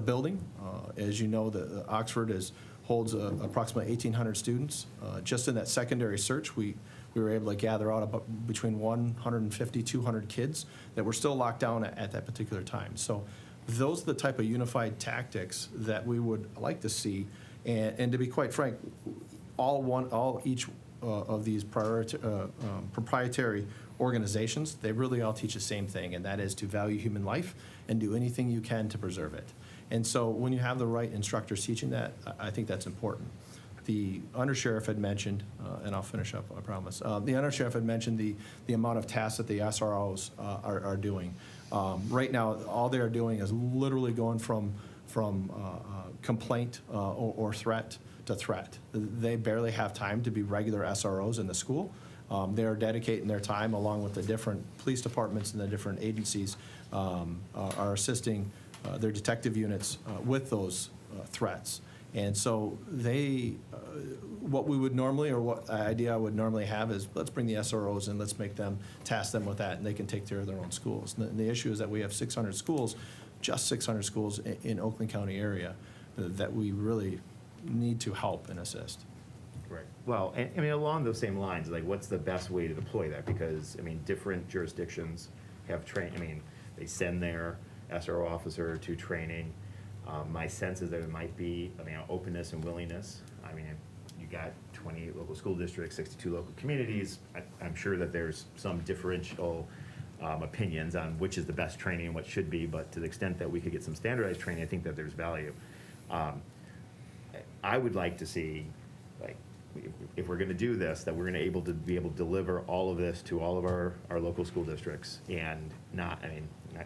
building. As you know, the Oxford holds approximately 1,800 students. Just in that secondary search, we were able to gather out about between 150, 200 kids that were still locked down at that particular time. So those are the type of unified tactics that we would like to see. And to be quite frank, each of these proprietary organizations, they really all teach the same thing, and that is to value human life and do anything you can to preserve it. And so when you have the right instructors teaching that, I think that's important. The undersheriff had mentioned, and I'll finish up, I promise. The undersheriff had mentioned the amount of tasks that the SROs are doing. Right now, all they are doing is literally going from complaint or threat to threat. They barely have time to be regular SROs in the school. They're dedicating their time, along with the different police departments and the different agencies, are assisting their detective units with those threats. And so what we would normally, or what idea I would normally have is, let's bring the SROs in, let's task them with that, and they can take care of their own schools. And the issue is that we have 600 schools, just 600 schools in Oakland County area that we really need to help and assist. Right. Well, I mean, along those same lines, like, what's the best way to deploy that? Because, I mean, different jurisdictions have they send their SRO officer to training. My sense is that it might be, openness and willingness. I mean, you got 20 local school districts, 62 local communities. I'm sure that there's some differential opinions on which is the best training and what should be, but to the extent that we could get some standardized training, I think that there's value. I would like to see, like, if we're going to do this, that we're going to be able to deliver all of this to all of our local school districts, and not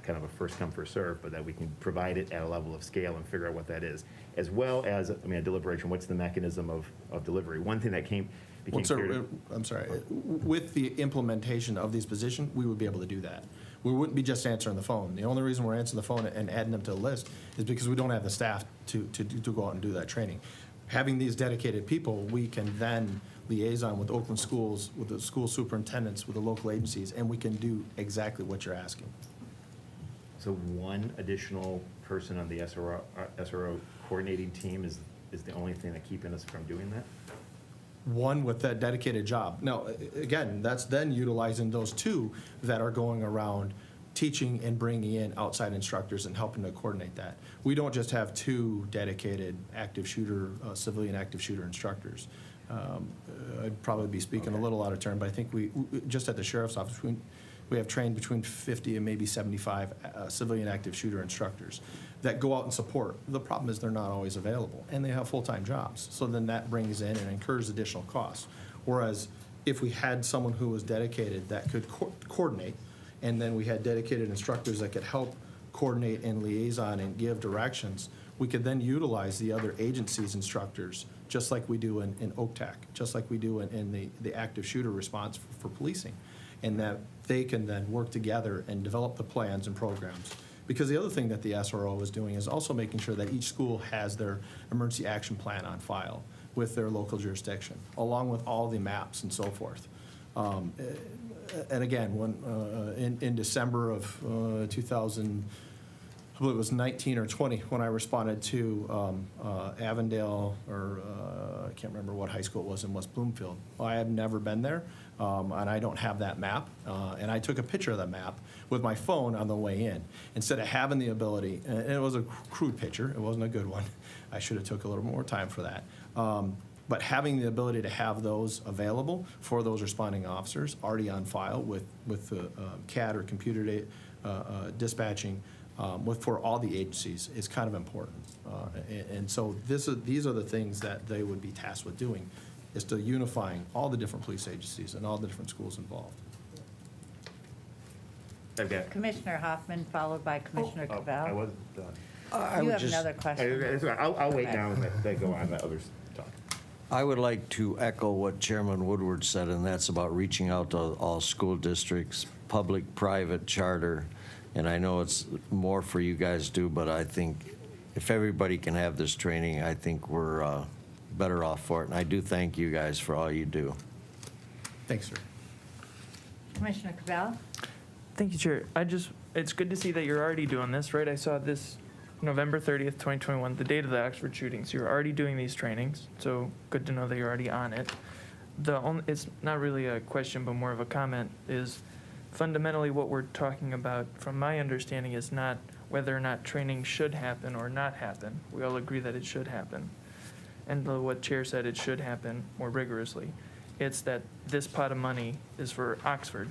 kind of a first come, first serve, but that we can provide it at a level of scale and figure out what that is, as well as, a deliberation. What's the mechanism of delivery? One thing that became clear. I'm sorry. With the implementation of these positions, we would be able to do that. We wouldn't be just answering the phone. The only reason we're answering the phone and adding them to the list is because we don't have the staff to go out and do that training. Having these dedicated people, we can then liaison with Oakland schools, with the school superintendents, with the local agencies, and we can do exactly what you're asking. So one additional person on the SRO coordinating team is the only thing that's keeping us from doing that? One with that dedicated job. Now, again, that's then utilizing those two that are going around teaching and bringing in outside instructors and helping to coordinate that. We don't just have two dedicated active shooter, civilian active shooter instructors. I'd probably be speaking a little out of turn, but I think we just at the sheriff's office, we have trained between 50 and maybe 75 civilian active shooter instructors that go out and support. The problem is they're not always available, and they have full-time jobs. So then that brings in and incurs additional costs. Whereas if we had someone who was dedicated that could coordinate, and then we had dedicated instructors that could help coordinate and liaison and give directions, we could then utilize the other agencies' instructors, just like we do in OCTAC, just like we do in the active shooter response for policing, and that they can then work together and develop the plans and programs. Because the other thing that the SRO is doing is also making sure that each school has their emergency action plan on file with their local jurisdiction, along with all the maps and so forth. And again, when in December of 2000, I believe it was 19 or 20, when I responded to Avondale, or I can't remember what high school it was in West Bloomfield. I have never been there, and I don't have that map. And I took a picture of that map with my phone on the way in, instead of having the ability, and it was a crude picture, it wasn't a good one. I should have took a little more time for that. But having the ability to have those available for those responding officers already on file with the CAD or computer dispatching for all the agencies is kind of important. And so these are the things that they would be tasked with doing, is to unifying all the different police agencies and all the different schools involved. Okay. Commissioner Hoffman, followed by Commissioner I Cavell. wasn't done. I You would have just- another question. I'll wait now and let that go on, let others talk. I would like to echo what Chairman Woodward said, and that's about reaching out to all school districts, public, private, charter. And I know it's more for you guys to do, but I think if everybody can have this training, I think we're better off for it. And I do thank you guys for all you do. Thanks, sir. Commissioner Cavell? Thank you, Chair. It's good to see that you're already doing this, right? I saw this November 30th, 2021, the date of the Oxford shooting. So you're already doing these trainings. So good to know that you're already on it. It's not really a question, but more of a comment, is fundamentally what we're talking about, from my understanding, is not whether or not training should happen or not happen. We all agree that it should happen. And what Chair said, it should happen more rigorously. It's that this pot of money is for Oxford.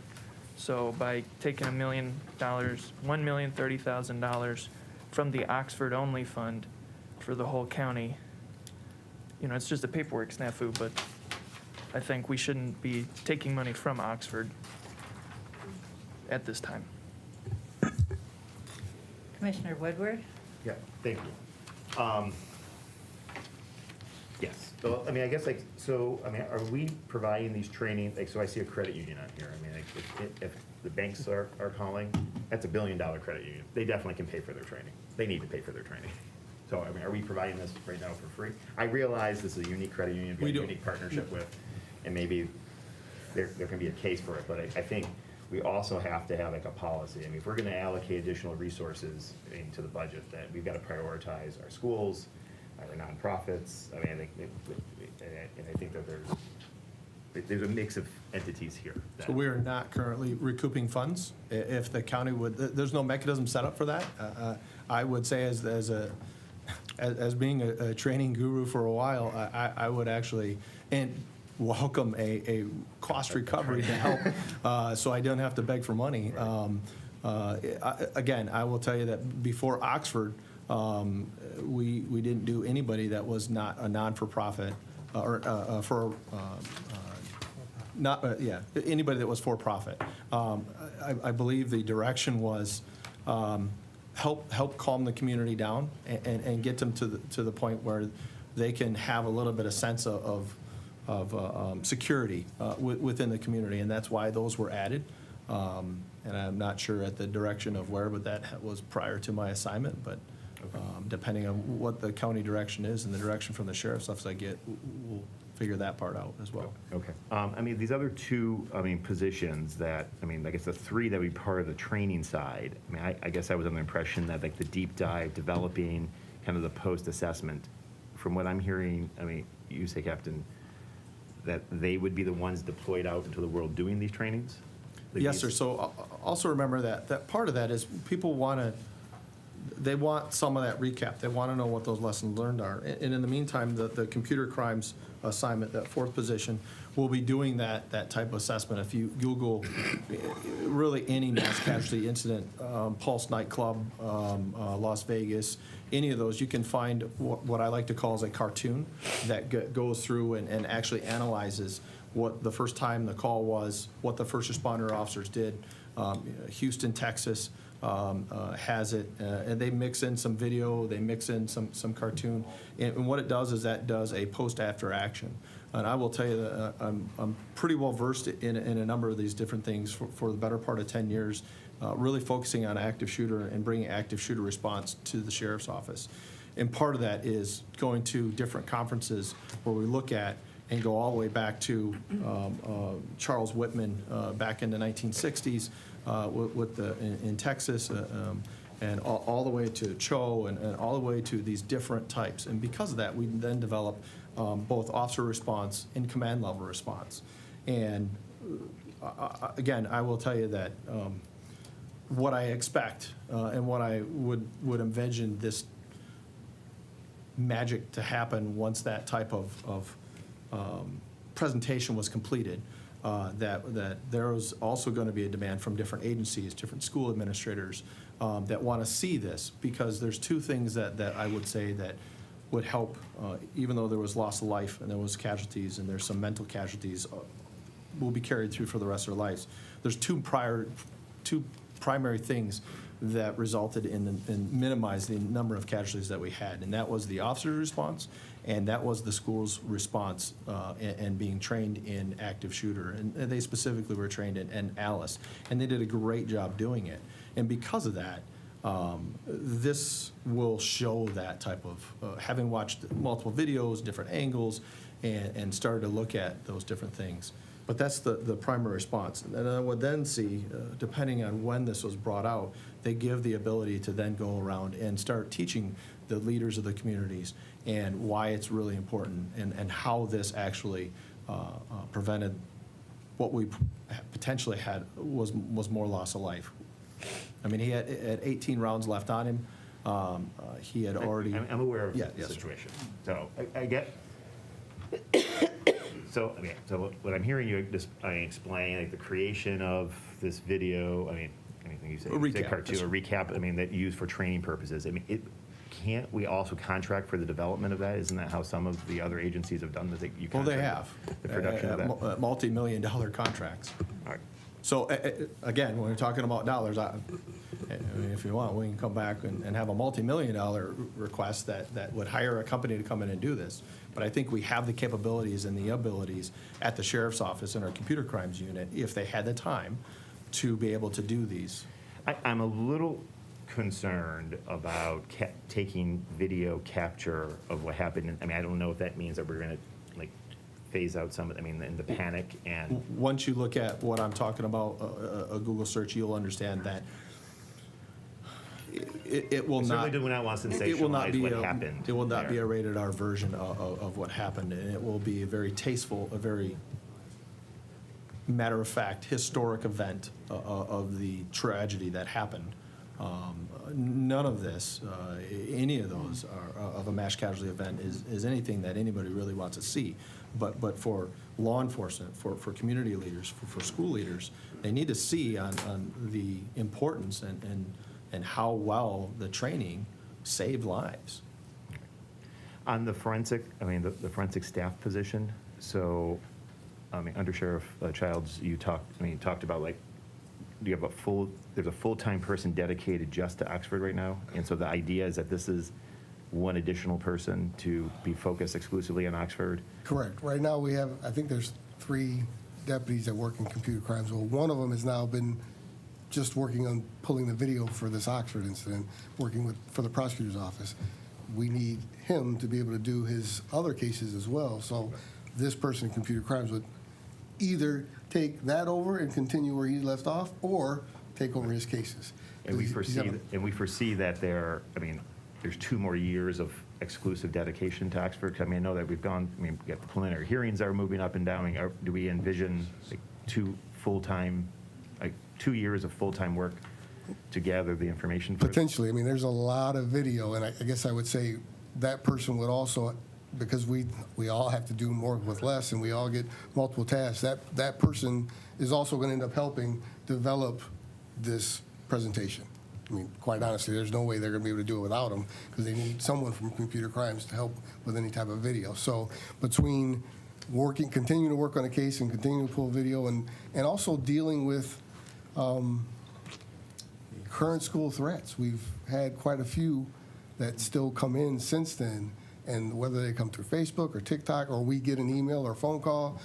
So by taking $1,030,000 from the Oxford-only fund for the whole county, it's just a paperwork snafu, but I think we shouldn't be taking money from Oxford at this time. Commissioner Woodward? Yeah, thank you. Yes, so, I guess, are we providing these training, so I see a credit union on here. If the banks are calling, that's $1 billion credit union. They definitely can pay for their training. They need to pay for their training. So, are we providing this right now for free? I realize this is a unique credit union, we have a unique partnership with, and maybe there can be a case for it, but I think we also have to have like a policy. If we're gonna allocate additional resources into the budget, that we've got to prioritize our schools, our nonprofits. I think that there's a mix of entities here. So we are not currently recouping funds. If the county would, there's no mechanism set up for that. I would say as being a training guru for a while, I would actually, and welcome a cost recovery to help, so I don't have to beg for money. Again, I will tell you that before Oxford, we didn't do anybody that was not a non-for-profit, anybody that was for-profit. I believe the direction was help calm the community down and get them to the point where they can have a little bit of sense of security within the community, and that's why those were added. And I'm not sure at the direction of where, but that was prior to my assignment, but depending on what the county direction is and the direction from the sheriff's office I get, we'll figure that part out as well. Okay. These other two, positions that, I guess the three that would be part of the training side, I guess I was under the impression that like the deep dive, developing kind of the post-assessment, from what I'm hearing, you say, Captain, that they would be the ones deployed out into the world doing these trainings? Yes, sir. So also remember that part of that is people they want some of that recap. They want to know what those lessons learned are. And in the meantime, the computer crimes assignment, that fourth position, will be doing that type of assessment. If you Google really any mass casualty incident, Pulse nightclub, Las Vegas, any of those, you can find what I like to call as a cartoon that goes through and actually analyzes what the first time the call was, what the first responder officers did. Houston, Texas has it, and they mix in some video, they mix in some cartoon, and what it does is that does a post-after action. And I will tell you that I'm pretty well versed in a number of these different things for the better part of 10 years, really focusing on active shooter and bringing active shooter response to the sheriff's office. And part of that is going to different conferences where we look at and go all the way back to Charles Whitman back in the 1960s in Texas, and all the way to Cho, and all the way to these different types. And because of that, we then develop both officer response and command level response. And again, I will tell you that what I expect and what I would envision this magic to happen once that type of presentation was completed. that there is also going to be a demand from different agencies, different school administrators that want to see this, because there's two things that I would say that would help, even though there was loss of life and there was casualties and there's some mental casualties will be carried through for the rest of their lives. There's two primary things that resulted in minimizing the number of casualties that we had, and that was the officer's response, and that was the school's response and being trained in active shooter, and they specifically were trained in Alice, and they did a great job doing it. And because of that, this will show that type of, having watched multiple videos, different angles, and started to look at those different things. But that's the primary response. And I would then see, depending on when this was brought out, they give the ability to then go around and start teaching the leaders of the communities and why it's really important and how this actually prevented what we potentially had was more loss of life. I mean, he had 18 rounds left on him. He had already. I'm aware of Yeah, the yes, situation. So I get. So I mean, so what I'm hearing you just explain, like the creation of this video. I mean, anything you say, cartoon, a recap. I mean, that you use for training purposes. I mean, can't we also contract for the development of that? Isn't that how some of the other agencies have done that? Well, they have the production of that. Multi-million-dollar contracts. All right. So again, when we're talking about dollars, I mean, if you want, we can come back and have a multi-million-dollar request that would hire a company to come in and do this. But I think we have the capabilities and the abilities at the sheriff's office and our computer crimes unit, if they had the time, to be able to do these. I'm a little concerned about taking video capture of what happened. I mean, I don't know if that means that we're going to like phase out some of, I mean, in the panic and. Once you look at what I'm talking about, a Google search, you'll understand that it will not. Certainly do not want to sensationalize what happened. It will not be a rated R version of what happened, and it will be a very tasteful, a very matter-of-fact, historic event of the tragedy that happened. None of this, any of those of a mass casualty event is anything that anybody really wants to see. But for law enforcement, for community leaders, for school leaders, they need to see on the importance and how well the training saved lives. On the forensic, I mean, the forensic staff position, so, I mean, Under Sheriff Childs, you talked about like, do you have there's a full-time person dedicated just to Oxford right now? And so the idea is that this is one additional person to be focused exclusively on Oxford? Correct. Right now we have, I think there's 3 deputies that work in computer crimes. Well, one of them has now been just working on pulling the video for this Oxford incident, working for the prosecutor's office. We need him to be able to do his other cases as well. So this person in computer crimes would either take that over and continue where he left off, or take over his cases. And we foresee that there's 2 more years of exclusive dedication to Oxford. I mean, I know that we got the preliminary hearings are moving up and down. Do we envision like 2 years of full-time work to gather the information? Potentially. I mean, there's a lot of video, and I guess I would say that person would also, because we all have to do more with less, and we all get multiple tasks, that person is also going to end up helping develop this presentation. I mean, quite honestly, there's no way they're going to be able to do it without them, because they need someone from computer crimes to help with any type of video. So between continuing to work on a case and continuing to pull video, and also dealing with current school threats. We've had quite a few that still come in since then, and whether they come through Facebook or TikTok, or we get an email or phone call,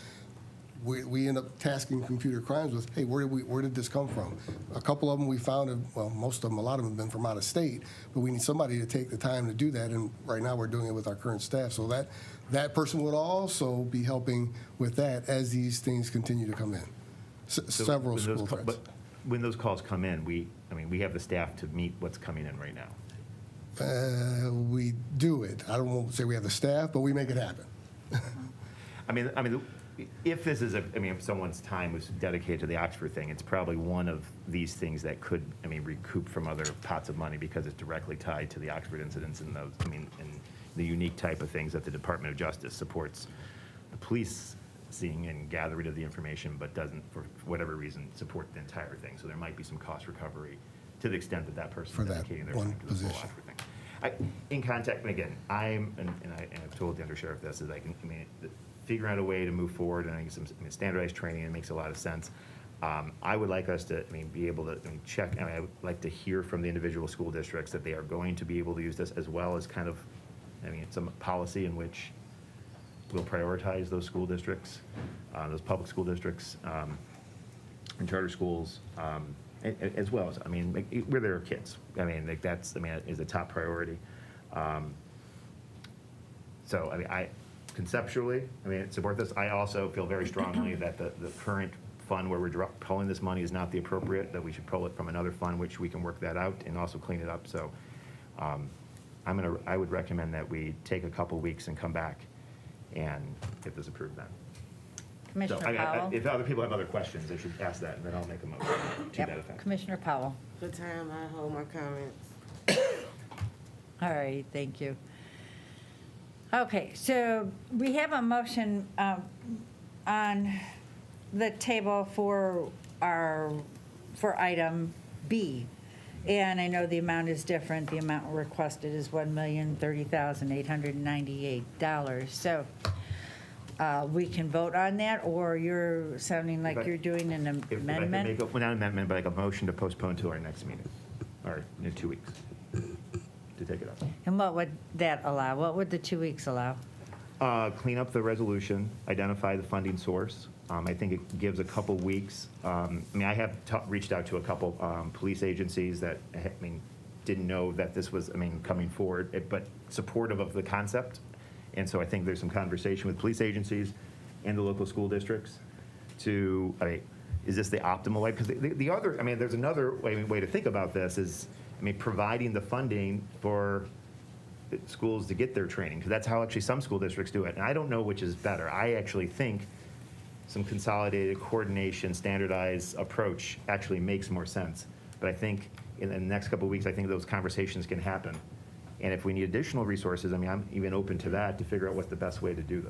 we end up tasking computer crimes with, hey, where did this come from? A couple of them we found, well, most of them, a lot of them have been from out of state, but we need somebody to take the time to do that, and right now we're doing it with our current staff. So that person would also be helping with that as these things continue to come in. Several school threats. But when those calls come in, we have the staff to meet what's coming in right now. We do it. I don't want to say we have the staff, but we make it happen. I mean, if this is if someone's time was dedicated to the Oxford thing, it's probably one of these things that could, recoup from other pots of money, because it's directly tied to the Oxford incidents and those, and the unique type of things that the Department of Justice supports the police processing and gathering of the information, but doesn't, for whatever reason, support the entire thing. So there might be some cost recovery to the extent that that person For is that dedicating their one time to the full position. offer thing. In contact, and again, I've told the undersheriff this, is figure out a way to move forward, and I think some standardized training, it makes a lot of sense. I would like us to, be able to check, I would like to hear from the individual school districts that they are going to be able to use this, as well as kind of, some policy in which we'll prioritize those school districts, those public school districts, and charter schools, as well as, where there are kids. That's, is a top priority. So, I conceptually, support this. I also feel very strongly that the current fund where we're pulling this money is not the appropriate, that we should pull it from another fund, which we can work that out and also clean it up. So I would recommend that we take a couple weeks and come back and get this approved then. Commissioner Powell? If other people have other questions, they should ask that, and then I'll make a motion to that effect. Commissioner Powell? For time, I hold my comments. All right, thank you. Okay, so we have a motion on the table for item B. And I know the amount is different. The amount requested is $1,030,898. So we can vote on that, or you're sounding like you're doing an amendment? If I can make not an amendment, but like a motion to postpone to our next meeting, or in 2 weeks, to take it up. And what would that allow? What would the 2 weeks allow? Clean up the resolution, identify the funding source. I think it gives a couple weeks. I have reached out to a couple police agencies that, didn't know that this was, coming forward, but supportive of the concept. And so I think there's some conversation with police agencies and the local school districts to, is this the optimal way? Because the other, there's another way to think about this is, providing the funding for schools to get their training, because that's how actually some school districts do it. And I don't know which is better. I actually think some consolidated coordination, standardized approach actually makes more sense. But I think in the next couple of weeks, I think those conversations can happen. And if we need additional resources, I'm even open to that to figure out what's the best way to do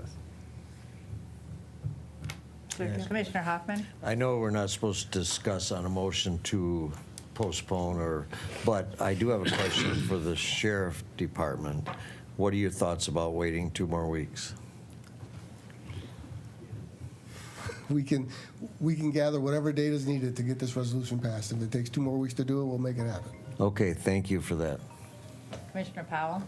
this. Commissioner Hoffman? I know we're not supposed to discuss on a motion to postpone, but I do have a question for the sheriff department. What are your thoughts about waiting 2 more weeks? We can gather whatever data is needed to get this resolution passed. If it takes 2 more weeks to do it, we'll make it happen. Okay, thank you for that. Commissioner Powell?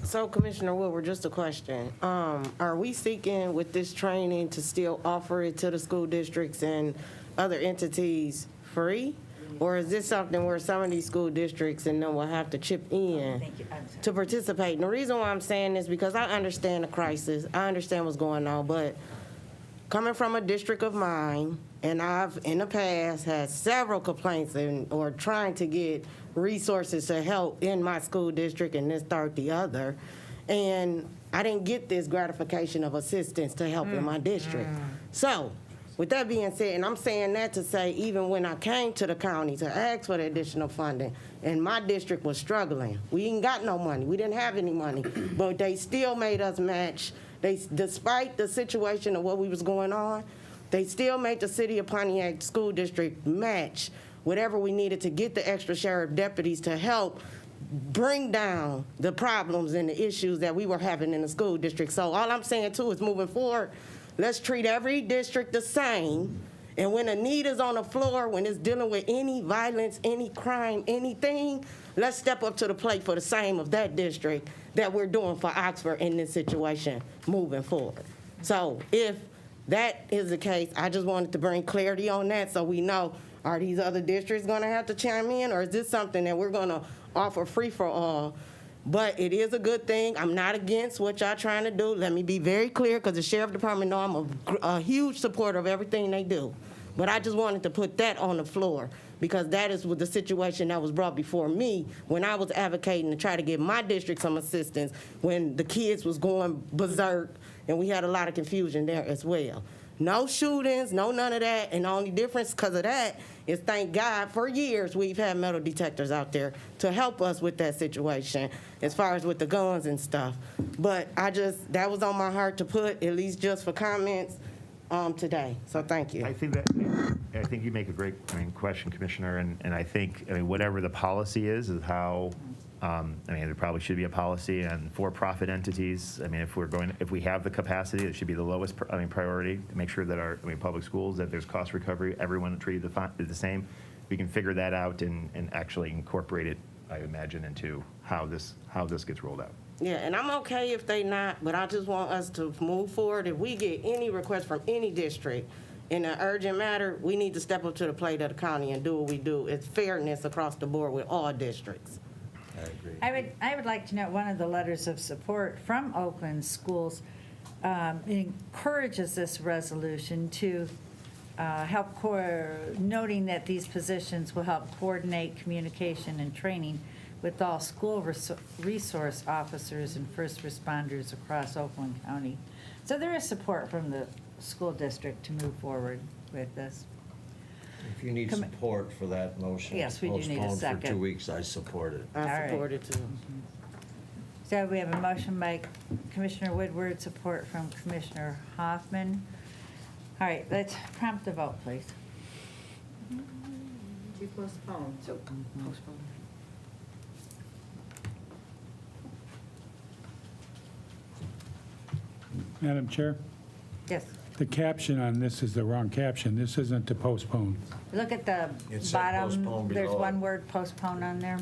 So, Commissioner Woodward, just a question. Are we seeking with this training to still offer it to the school districts and other entities free? Or is this something where some of these school districts and them will have to chip in to participate? And the reason why I'm saying this, because I understand the crisis, I understand what's going on, but coming from a district of mine, and I've in the past had several complaints or trying to get resources to help in my school district and this, third, the other, and I didn't get this gratification of assistance to help in my district. So, with that being said, and I'm saying that to say, even when I came to the county to ask for the additional funding, and my district was struggling, we ain't got no money, we didn't have any money, but they still made us match. Despite the situation of what we was going on, they still made the City of Pontiac School District match whatever we needed to get the extra sheriff deputies to help bring down the problems and the issues that we were having in the school district. So all I'm saying, too, is moving forward, let's treat every district the same. And when a need is on the floor, when it's dealing with any violence, any crime, anything, let's step up to the plate for the same of that district that we're doing for Oxford in this situation moving forward. So if that is the case, I just wanted to bring clarity on that so we know, are these other districts going to have to chime in, or is this something that we're going to offer free for all? But it is a good thing. I'm not against what y'all trying to do. Let me be very clear, because the sheriff department know I'm a huge supporter of everything they do. But I just wanted to put that on the floor, because that is with the situation that was brought before me when I was advocating to try to give my district some assistance when the kids was going berserk, and we had a lot of confusion there as well. No shootings, no none of that, and the only difference because of that is, thank God, for years we've had metal detectors out there to help us with that situation as far as with the guns and stuff. But that was on my heart to put, at least just for comments. today. So thank you. I think you make a great, question, Commissioner, and I think, whatever the policy is how, there probably should be a policy on for-profit entities. If we have the capacity, it should be the lowest, priority to make sure that our, public schools, that there's cost recovery, everyone treated the same. We can figure that out and actually incorporate it, I imagine, into how this gets rolled out. Yeah, and I'm okay if they not, but I just want us to move forward. If we get any request from any district in an urgent matter, we need to step up to the plate of the county and do what we do. It's fairness across the board with all districts. I agree. I would like to note one of the letters of support from Oakland schools encourages this resolution to help noting that these positions will help coordinate communication and training with all school resource officers and first responders across Oakland County. So there is support from the school district to move forward with this. If you need support for that motion. Yes, we do need a postponed second. for 2 weeks, I support it. I support it too. So we have a motion by Commissioner Woodward, support from Commissioner Hoffman. All right, let's prompt the vote, please. To postpone. So postpone. Madam Chair, Yes. the caption on this is the wrong caption. This isn't to postpone. Look at the It said bottom, postpone there's below. one word postpone on there.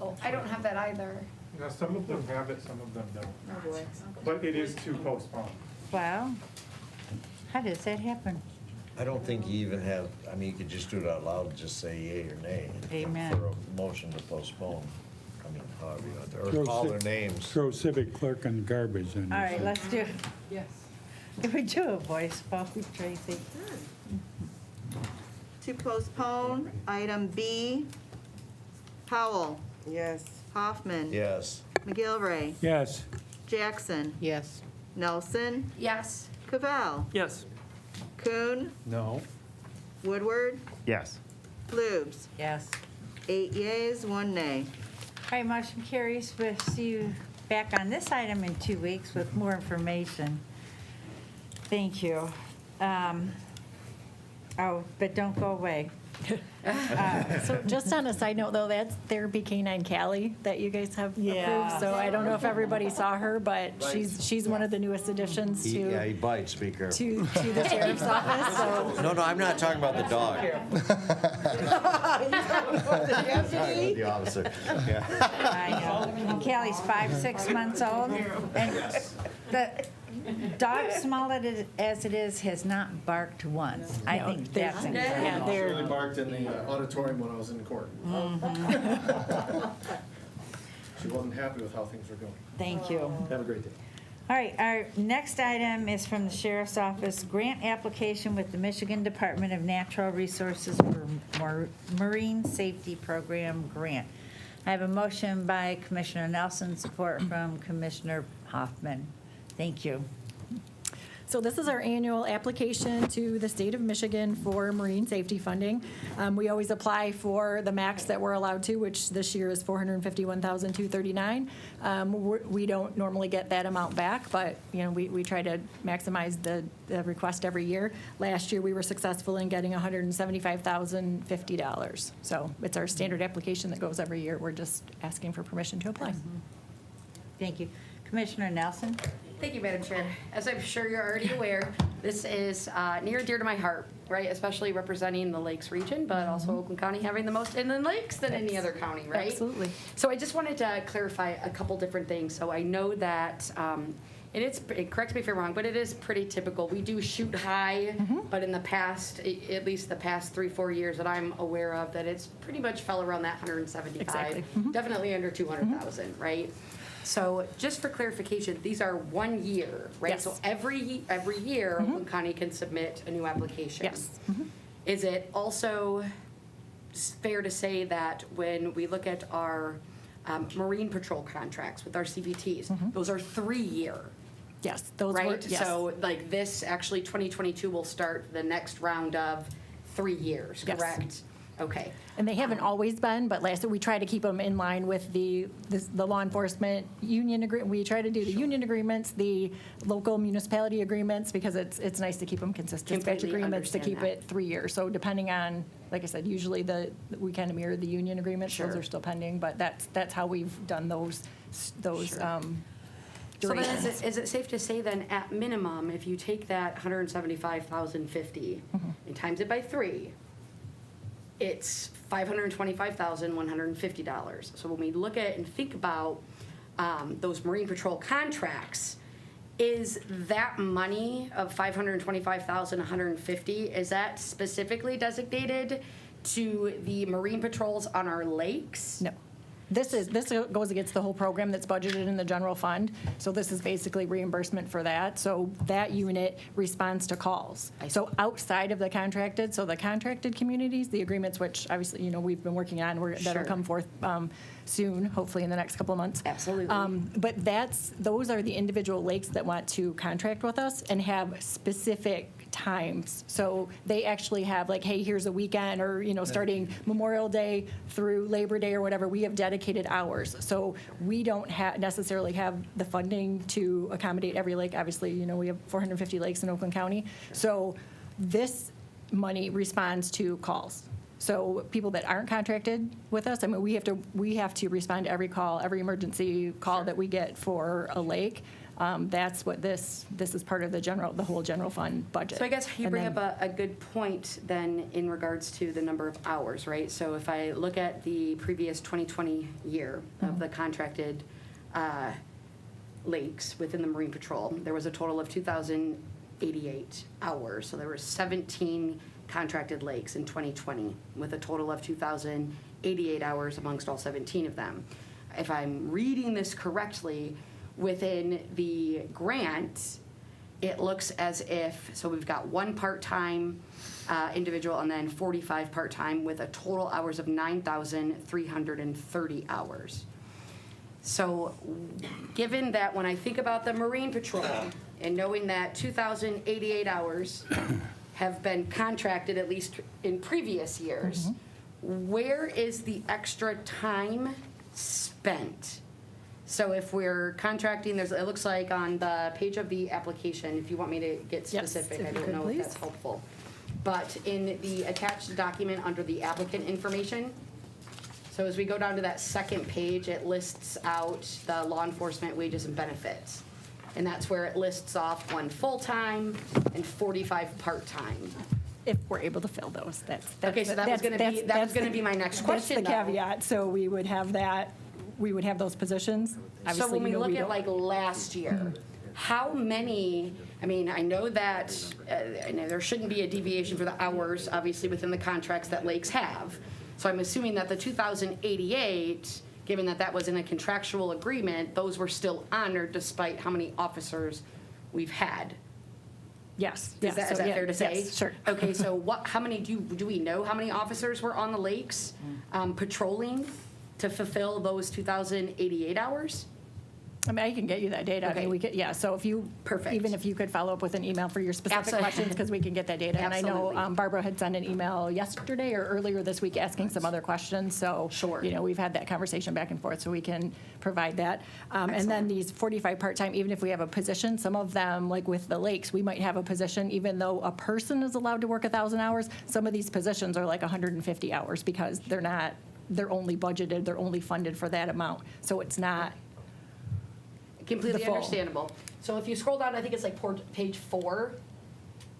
Oh, I don't have that either. Now, some of them have it, some of them don't. Oh, boy. But it is to postpone. Wow, how does that happen? I don't think you even have, you could just do it out loud, just say yea or nay. Amen. For a motion to postpone, however you want to, or Throw call ci- their names. Throw civic clerk in the garbage. And All right, let's do, Yes. can we do a voice vote, Tracy? To postpone, item B, Powell, Yes. Hoffman. Yes. McGilvray, Yes, Jackson, Yes. Nelson, Yes. Cavell, Yes. Kuhn, No. Woodward, Yes. Lubes. Yes. 8 yeas, 1 nay. All right, motion carries. We'll see you back on this item in 2 weeks with more information. Thank you. Oh, but don't go away. So just on a side note, though, that's Therapy Canine Callie that you guys have Yeah. approved. So I don't know if everybody saw her, but she's one of the newest additions Yeah, to he bites, be careful. to the sheriff's office. So No, I'm not talking about the dog. The officer. I know. And Callie's 5, 6 months old. And the dog, small as it is, has not barked once. I think that's yeah, incredible. She really barked in the auditorium when I was in court. She wasn't happy with how things were going. Thank you. Have a great day. All right, our next item is from the Sheriff's Office, grant application with the Michigan Department of Natural Resources for Marine Safety Program grant. I have a motion by Commissioner Nelson, support from Commissioner Hoffman. Thank you. So this is our annual application to the state of Michigan for marine safety funding. We always apply for the max that we're allowed to, which this year is $451,239. We don't normally get that amount back, but we try to maximize the request every year. Last year, we were successful in getting $175,050. So it's our standard application that goes every year. We're just asking for permission to apply. Thank you. Commissioner Nelson? Thank you, Madam Chair. As I'm sure you're already aware, this is near and dear to my heart, right? Especially representing the Lakes region, but also Oakland County having the most inland lakes than any other county, right? Absolutely. So I just wanted to clarify a couple different things. So I know that, and it corrects me if I'm wrong, but it is pretty typical. We do shoot high, but in the past, at least the past 3-4 years that I'm aware of, that it's pretty much fell around that 175. Exactly. Definitely under 200,000, right? So just for clarification, these are 1 year, right? Yes. So every year, Oakland County can submit a new application. Yes. Is it also fair to say that when we look at our Marine Patrol contracts with our CVTs, those are 3-year, Yes, those were, right? yes. So like this, actually 2022 will start the next round of 3 years, Yes. correct? Okay. And they haven't always been, but we try to keep them in line with the law enforcement union agreement. We try to do the union agreements, the local municipality agreements, because it's nice to keep them consistent. Dispatch Completely agreements to keep understand it 3 years. So depending on, like I said, usually we kind of mirror the union agreements. Those Sure. are still pending, but that's how we've done those Sure. So then durations. is it safe to say then, at minimum, if you take that 175,050 and times it by 3, it's $525,150. So when we look at and think about those Marine Patrol contracts, is that money of $525,150, is that specifically designated to the Marine patrols on our lakes? No. This goes against the whole program that's budgeted in the general fund. So this is basically reimbursement for that. So that unit responds to calls. So outside of the contracted, so the contracted communities, the agreements, which obviously, we've been working on, that'll Sure. come forth soon, hopefully in the next couple of months. Absolutely. But those are the individual lakes that want to contract with us and have specific times. So they actually have like, hey, here's a weekend, or, starting Memorial Day through Labor Day or whatever, we have dedicated hours. So we don't necessarily have the funding to accommodate every lake. Obviously, we have 450 lakes in Oakland County. So this money responds to calls. So people that aren't contracted with us, we have to respond to every call, every emergency call that we get for a lake. That's what this is part of the whole general fund budget. So I guess you And bring then- up a good point then in regards to the number of hours, right? So if I look at the previous 2020 year of the contracted lakes within the Marine Patrol, there was a total of 2,088 hours. So there were 17 contracted lakes in 2020 with a total of 2,088 hours amongst all 17 of them. If I'm reading this correctly, within the grant, it looks as if, so we've got one part-time individual and then 45 part-time with a total hours of 9,330 hours. So given that when I think about the Marine Patrol and knowing that 2,088 hours have been contracted, at least in previous years, where is the extra time spent? So if we're contracting, it looks like on the page of the application, if you want me to get specific, if I you don't could, know please. if that's helpful. But in the attached document under the applicant information, so as we go down to that second page, it lists out the law enforcement wages and benefits. And that's where it lists off 1 full-time and 45 part-time. If we're able to fill those, Okay, so that was gonna be my next question, That's the though. caveat, so we would have those positions. So Obviously, when we look at don't- like last year, how many, I know that, I know there shouldn't be a deviation for the hours, obviously, within the contracts that lakes have. So I'm assuming that the 2,088, given that that was in a contractual agreement, those were still honored despite how many officers we've had. Yes. Is that fair to say? Yes, sure. Okay, so how many, do we know how many officers were on the lakes patrolling to fulfill those 2,088 hours? I can get you that data. Okay. We could, so if you, Perfect. even if you could follow up with an email for your specific Absolutely. questions, because we can get that data. And I know Absolutely. Barbara had sent an email yesterday or earlier this week asking some other questions. So, Sure. We've had that conversation back and forth, so we can provide that. And then Excellent. these 45 part-time, even if we have a position, some of them, like with the lakes, we might have a position, even though a person is allowed to work 1,000 hours, some of these positions are like 150 hours because they're only budgeted, they're only funded for that amount. So it's not Completely the full. understandable. So if you scroll down, I think it's like page 4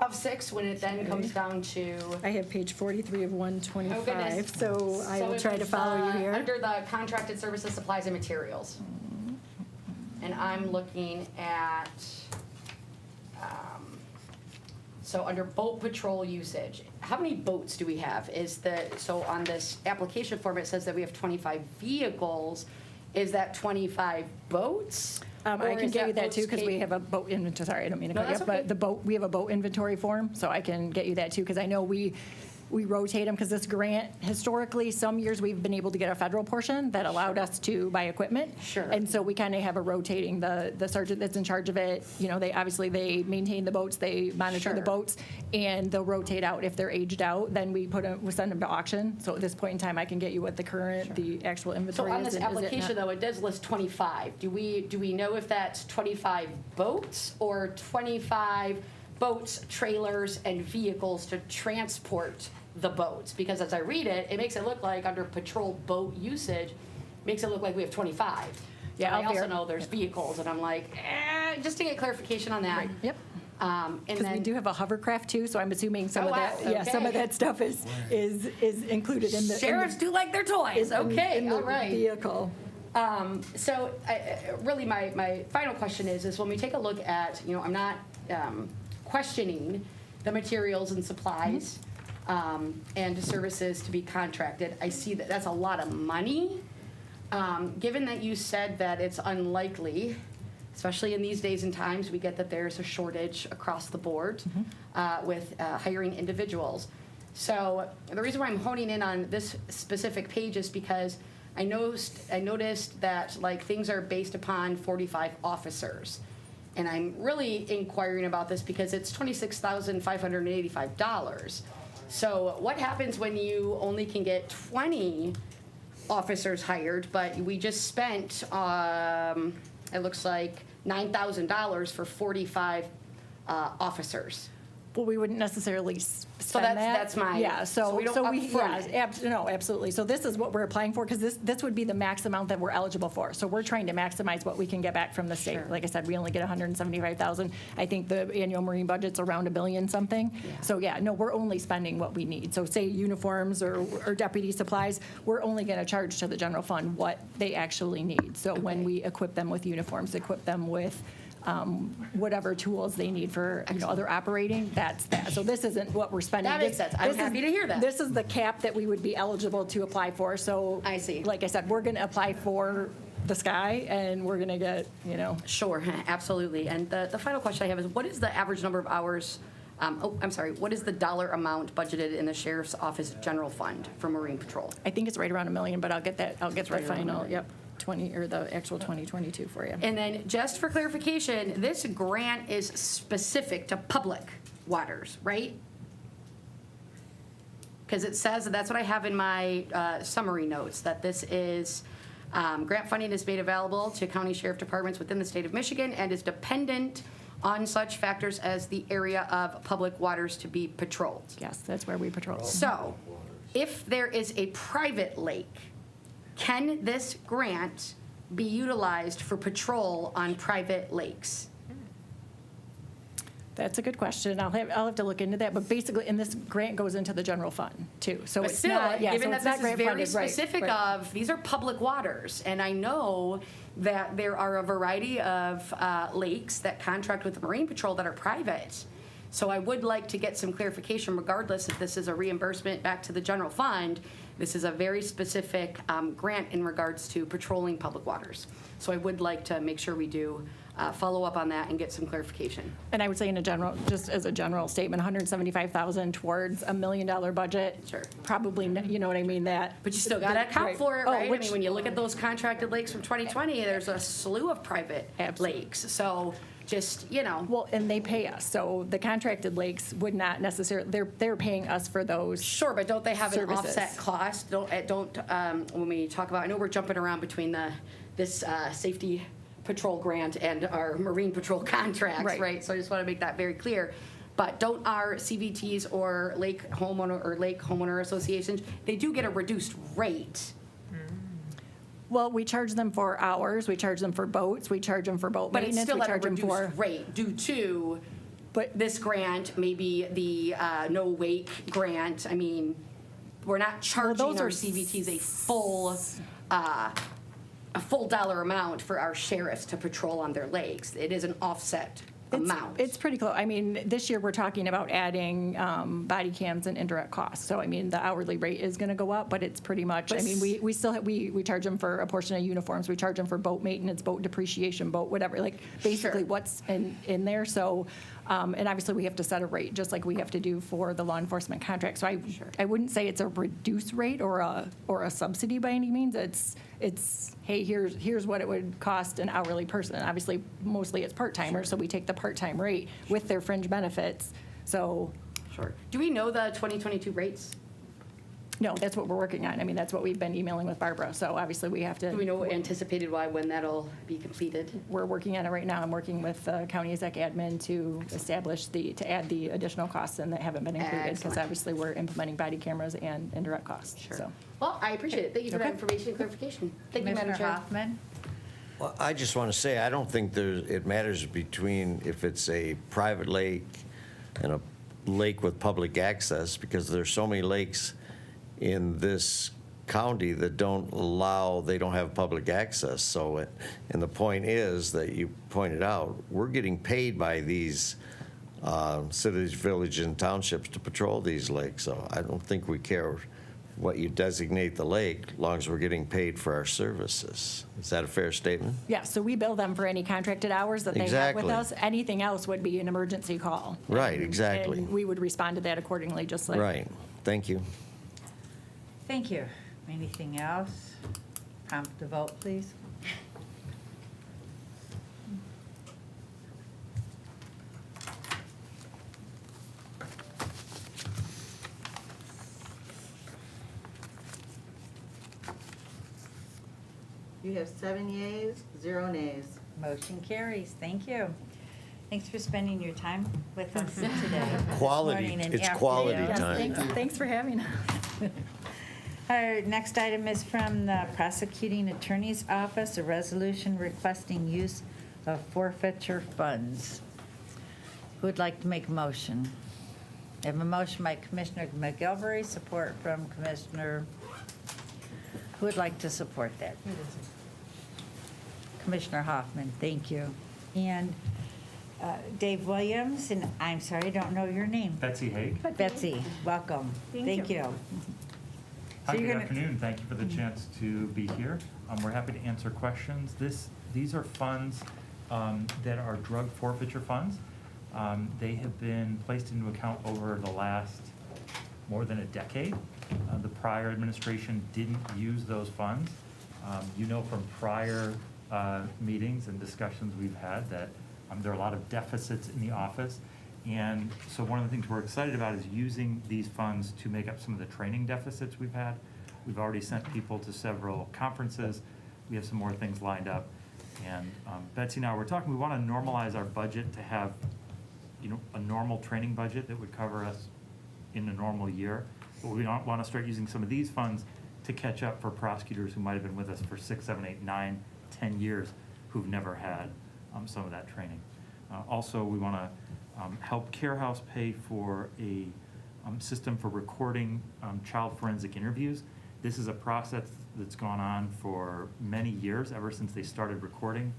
of 6, when it then comes down to. I have page 43 of Oh, 125, goodness. so I will if try to it's, follow you here. Under the contracted services, supplies, and materials. And I'm looking at, so under boat patrol usage, how many boats do we have? So on this application form, it says that we have 25 vehicles. Is that 25 boats? I Or can is get you that boats too, because we cap- have a boat inventory, sorry, I don't mean to No, cut you that's off, okay. but we have a boat inventory form, so I can get you that too, because I know we rotate them, because this grant, historically, some years we've been able to get a federal portion that allowed us to buy equipment. Sure. And so we kind of have a rotating, the sergeant that's in charge of it, they maintain the boats, they monitor the Sure. boats, and they'll rotate out. If they're aged out, then we send them to auction. So at this point in time, I can get you what the actual So inventory on is. this and is it application, not- though, it does list 25. Do we know if that's 25 boats or 25 boats, trailers, and vehicles to transport the boats? Because as I read it, it makes it look like under patrol boat usage, makes it look like we have 25. Yeah, But I I'll also ver- know there's vehicles, and I'm like, just to get clarification on that. Right, yep. And Because we then, do have a hovercraft too, so I'm assuming some Oh, of that, wow, some of okay. that stuff is included in the. sheriffs do like their toys. Okay, in the all right. vehicle. So really my final question is when we take a look at, I'm not questioning the materials and supplies and services to be contracted. I see that that's a lot of money. Given that you said that it's unlikely, especially in these days and times, we get that there's a shortage across the board with hiring individuals. So the reason why I'm honing in on this specific page is because I noticed that things are based upon 45 officers. And I'm really inquiring about this because it's $26,585. So what happens when you only can get 20 officers hired, but we just spent, it looks like $9,000 for 45 officers? Well, we wouldn't necessarily spend that. that's my- Yeah, so we don't upfront it. no, absolutely. So this is what we're applying for, because this would be the max amount that we're eligible for. So we're trying to maximize what we can get back from the state. Sure. Like I said, we only get $175,000. I think the annual Marine budget's around $1 billion something. Yeah. So yeah, no, we're only spending what we need. So say uniforms or deputy supplies, we're only going to charge to the general fund what they actually need. So when we equip them with uniforms, equip them with whatever tools they need for other operating, that's that. So this isn't what we're spending. That makes sense. I'm happy to hear that. This is the cap that we would be eligible to apply for. So I see. Like I said, we're going to apply for the sky, and we're going to get, Sure, absolutely. And the final question I have is, what is the average number of hours, what is the dollar amount budgeted in the Sheriff's Office General Fund for Marine Patrol? I think it's right around $1 million, but I'll get the right around $1 final, million. yep, the actual 2022 for you. And then, just for clarification, this grant is specific to public waters, right? Because it says, that's what I have in my summary notes, that this is, grant funding is made available to county sheriff departments within the state of Michigan and is dependent on such factors as the area of public waters to be patrolled. Yes, that's where we patrol. So, if there is a private lake, can this grant be utilized for patrol on private lakes? That's a good question. I'll have to look into that, but basically, and this grant goes into the general fund too. So But it's still, not, yeah, given so that it's not this is grant very funded, right, specific right. of, these are public waters, and I know that there are a variety of lakes that contract with the Marine Patrol that are private. So I would like to get some clarification, regardless if this is a reimbursement back to the general fund. This is a very specific grant in regards to patrolling public waters. So I would like to make sure we do follow up on that and get some clarification. And I would say just as a general statement, $175,000 towards $1 million budget. Sure. Probably, you know what I mean, that. But you still got to account Right. for it, Oh, right? I which- mean, when you look at those contracted lakes from 2020, there's a slew of private Absolutely. lakes. So just, Well, and they pay us, so the contracted lakes would not necessarily, they're paying us for those. Sure, but don't they have an services. offset cost? When we talk about, I know we're jumping around between this safety patrol grant and our Marine Patrol contracts, right? So I just want to make that very clear. But don't our CVTs or lake homeowner associations, they do get a reduced rate? Well, we charge them for hours, we charge them for boats, we charge them for boat But it's maintenance, we still at a charge them for. reduced rate due to this grant, maybe the no wake grant. I mean, we're not charging those our are CVTs a full dollar amount for our sheriffs to patrol on their lakes. It is an offset amount. It's pretty close. I mean, this year we're talking about adding body cams and indirect costs. So, I mean, the hourly rate is going to go up, but it's pretty much, I mean, we still have, we charge them for a portion of uniforms. We charge them for boat maintenance, boat depreciation, boat whatever, like basically Sure. what's in there. So And obviously, we have to set a rate, just like we have to do for the law enforcement contract. So I wouldn't say it's a reduced rate or a subsidy by any means. It's hey, here's what it would cost an hourly person. Obviously, mostly it's part-timers, so we take the part-time rate with their fringe benefits. So. Sure. Do we know the 2022 rates? No, that's what we're working on. I mean, that's what we've been emailing with Barbara. So obviously, we have to. Do we know anticipated when that'll be completed? We're working on it right now. I'm working with county exec admin to establish to add the additional costs and that haven't been included because Excellent. obviously we're implementing body cameras and indirect costs. Sure. So. Well, I appreciate it. Thank you for that Okay. information and clarification. Thank you, Madam Commissioner Chair. Hoffman? Well, I just want to say, I don't think it matters between if it's a private lake and a lake with public access, because there's so many lakes in this county that don't have public access. So, and the point is that you pointed out, we're getting paid by these cities, villages, and townships to patrol these lakes. So I don't think we care what you designate the lake, as long as we're getting paid for our services. Is that a fair statement? Yeah, so we bill them for any contracted hours that they have with Exactly. us. Anything else would be an emergency call. Right, exactly. And we would respond to that accordingly, just like. Right. Thank you. Thank you. Anything else? Prompt the vote, please. You have 7 yeas, 0 nays. Motion carries. Thank you. Thanks for spending your time with us today. this Quality. morning and It's quality afternoon. time. Thanks for having us. Our next item is from the Prosecuting Attorney's Office, a resolution requesting use of forfeiture funds. Who would like to make a motion? I have a motion by Commissioner McGilvery, support from Commissioner, who would like to support that? Commissioner Hoffman, thank you. And Dave Williams, and I'm sorry, I don't know your name. Betsy Haig. Betsy, welcome. Thank you. Hi, So you're good gonna- afternoon. Thank you for the chance to be here. We're happy to answer questions. These are funds that are drug forfeiture funds. They have been placed into account over the last more than a decade. The prior administration didn't use those funds. You know from prior meetings and discussions we've had that there are a lot of deficits in the office. And so one of the things we're excited about is using these funds to make up some of the training deficits we've had. We've already sent people to several conferences. We have some more things lined up. And Betsy and I were talking, we want to normalize our budget to have, a normal training budget that would cover us in a normal year. But we don't want to start using some of these funds to catch up for prosecutors who might have been with us for 6, 7, 8, 9, 10 years who've never had some of that training. Also, we want to help Care House pay for a system for recording child forensic interviews. This is a process that's gone on for many years, ever since they started recording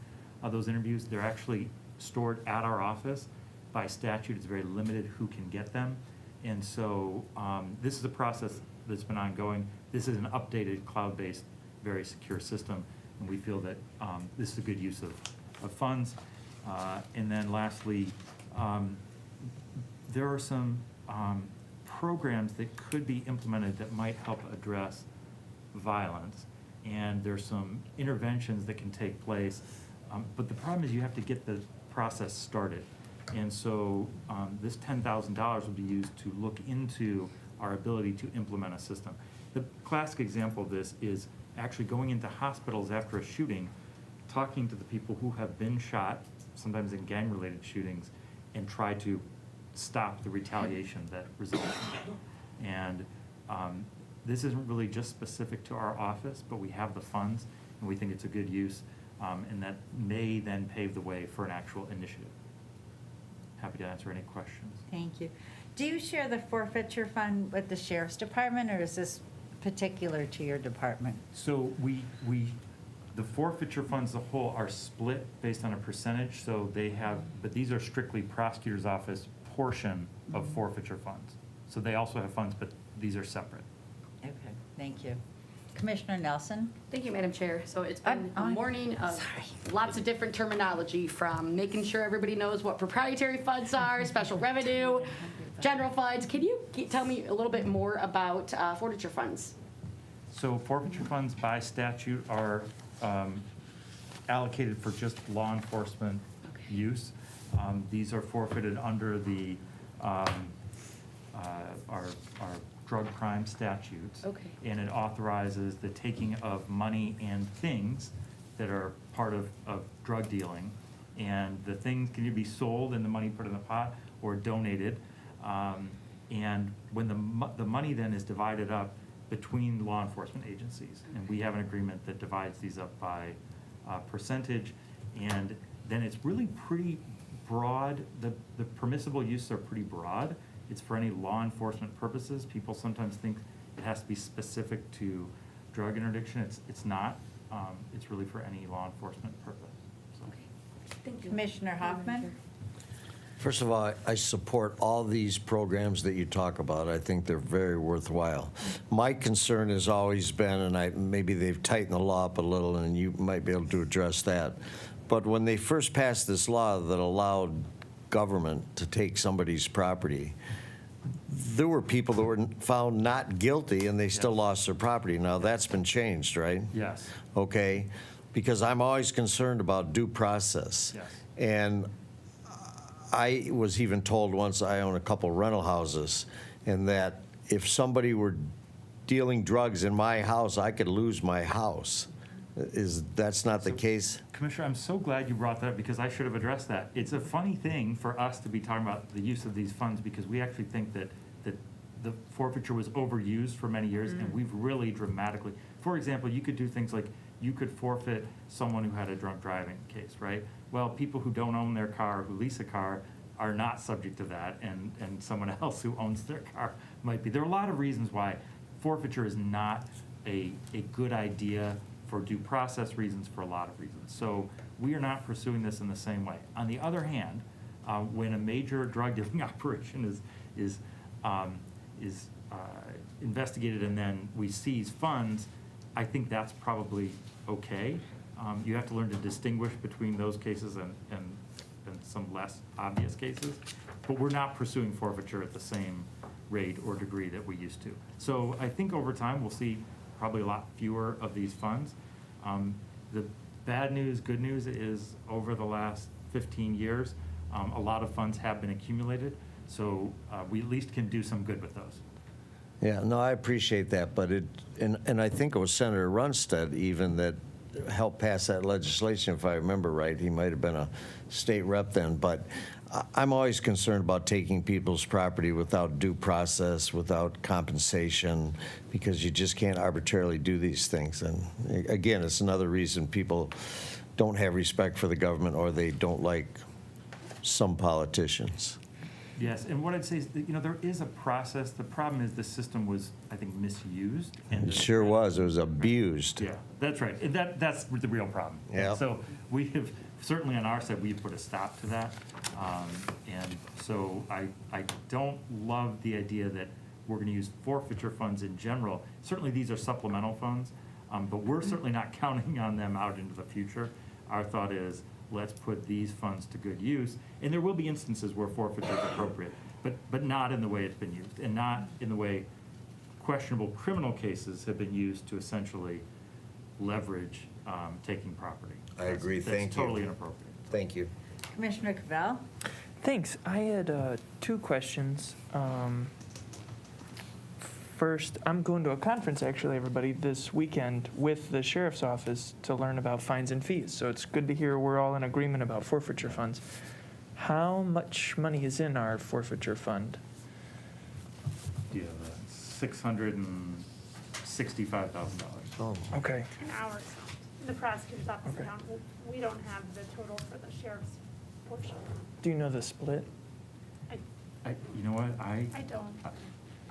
those interviews. They're actually stored at our office. By statute, it's very limited who can get them. And so this is a process that's been ongoing. This is an updated, cloud-based, very secure system, and we feel that this is a good use of funds. And then lastly, there are some programs that could be implemented that might help address violence. And there's some interventions that can take place. But the problem is you have to get the process started. And so this $10,000 will be used to look into our ability to implement a system. The classic example of this is actually going into hospitals after a shooting, talking to the people who have been shot, sometimes in gang-related shootings, and try to stop the retaliation that results from it. And this isn't really just specific to our office, but we have the funds, and we think it's a good use, and that may then pave the way for an actual initiative. Happy to answer any questions. Thank you. Do you share the forfeiture fund with the sheriff's department, or is this particular to your department? So the forfeiture funds as a whole are split based on a percentage, so they have, but these are strictly prosecutor's office portion of forfeiture funds. So they also have funds, but these are separate. Okay, thank you. Commissioner Nelson? Thank you, Madam Chair. So it's been a morning of lots of different terminology, from making sure everybody knows what proprietary funds are, special revenue, general funds. Can you tell me a little bit more about forfeiture funds? So forfeiture funds by statute are allocated for just law enforcement use. These are forfeited under the our drug crime statutes. Okay. And it authorizes the taking of money and things that are part of drug dealing. And the things can either be sold and the money put in the pot, or donated. And when the money then is divided up between law enforcement agencies, and we have an agreement that divides these up by percentage, and then it's really pretty broad. The permissible uses are pretty broad. It's for any law enforcement purposes. People sometimes think it has to be specific to drug interdiction. It's not. It's really for any law enforcement purpose. So. Thank you. Commissioner Hoffman? First of all, I support all these programs that you talk about. I think they're very worthwhile. My concern has always been, and maybe they've tightened the law up a little, and you might be able to address that, but when they first passed this law that allowed government to take somebody's property, there were people that were found not guilty and they still lost their property. Now that's been changed, right? Yes. Okay, because I'm always concerned about due process. Yes. And I was even told once, I own a couple rental houses, and that if somebody were dealing drugs in my house, I could lose my house. That's not the case? Commissioner, I'm so glad you brought that up, because I should have addressed that. It's a funny thing for us to be talking about the use of these funds, because we actually think that the forfeiture was overused for many years, and we've really dramatically, for example, you could do things like, you could forfeit someone who had a drunk driving case, right? Well, people who don't own their car, who lease a car, are not subject to that, and someone else who owns their car might be. There are a lot of reasons why forfeiture is not a good idea for due process reasons, for a lot of reasons. So we are not pursuing this in the same way. On the other hand, when a major drug dealing operation is investigated and then we seize funds, I think that's probably okay. You have to learn to distinguish between those cases and some less obvious cases, but we're not pursuing forfeiture at the same rate or degree that we used to. So I think over time we'll see probably a lot fewer of these funds. The bad news, good news is over the last 15 years, a lot of funds have been accumulated, so we at least can do some good with those. Yeah, no, I appreciate that, but and I think it was Senator Runstead even that helped pass that legislation, if I remember right. He might have been a state rep then, but I'm always concerned about taking people's property without due process, without compensation, because you just can't arbitrarily do these things. And again, it's another reason people don't have respect for the government, or they don't like some politicians. Yes, and what I'd say is that, there is a process. The problem is the system was, I think, misused. And It sure was. It was abused. Yeah, that's right. And that's the real problem. Yeah. And so we have, certainly on our side, we've put a stop to that. And so I don't love the idea that we're going to use forfeiture funds in general. Certainly these are supplemental funds, but we're certainly not counting on them out into the future. Our thought is, let's put these funds to good use. And there will be instances where forfeiture is appropriate, but not in the way it's been used, and not in the way questionable criminal cases have been used to essentially leverage taking property. I agree. That's Thank you. totally inappropriate. Thank you. Commissioner Cavell? Thanks. I had 2 questions. First, I'm going to a conference, actually, everybody, this weekend with the sheriff's office to learn about fines and fees. So it's good to hear we're all in agreement about forfeiture funds. How much money is in our forfeiture fund? Yeah, $665,000. Oh. Okay. In our, the prosecutor's office Okay. account, we don't have the total for the sheriff's portion. Do you know the split? You know what, I don't.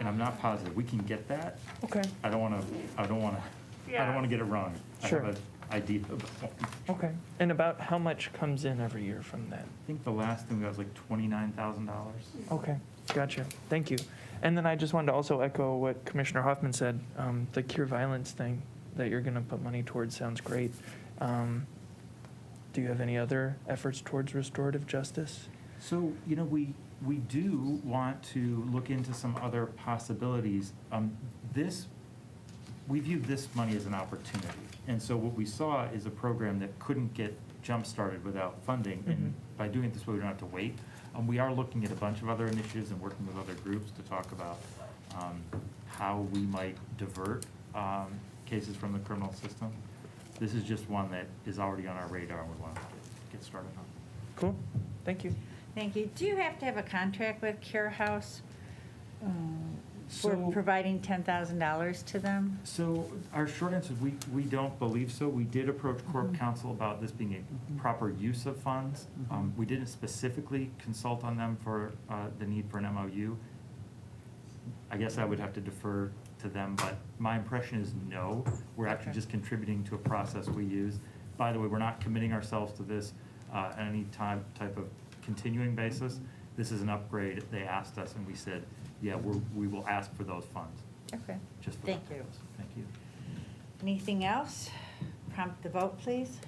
And I'm not positive. We can get that. Okay. I don't want to get it wrong. Sure. I have an idea about. Okay. And about how much comes in every year from that? I think the last thing was like $29,000. Okay, gotcha. Thank you. And then I just wanted to also echo what Commissioner Hoffman said, the cure violence thing. that you're going to put money towards sounds great. Do you have any other efforts towards restorative justice? So, we do want to look into some other possibilities. We view this money as an opportunity. And so what we saw is a program that couldn't get jump-started without funding. And by doing it this way, we don't have to wait. We are looking at a bunch of other initiatives and working with other groups to talk about how we might divert cases from the criminal system. This is just one that is already on our radar and we want to get started on. Cool. Thank you. Thank you. Do you have to have a contract with Care House for So- providing $10,000 to them? So our short answer is we don't believe so. We did approach Corp Counsel about this being a proper use of funds. We didn't specifically consult on them for the need for an MOU. I guess I would have to defer to them, but my impression is no. We're actually just contributing to a process we use. By the way, we're not committing ourselves to this on any type of continuing basis. This is an upgrade. They asked us and we said, yeah, we will ask for those funds. Okay. Just for Thank that you. purpose. Thank you. Anything else? Prompt the vote, please.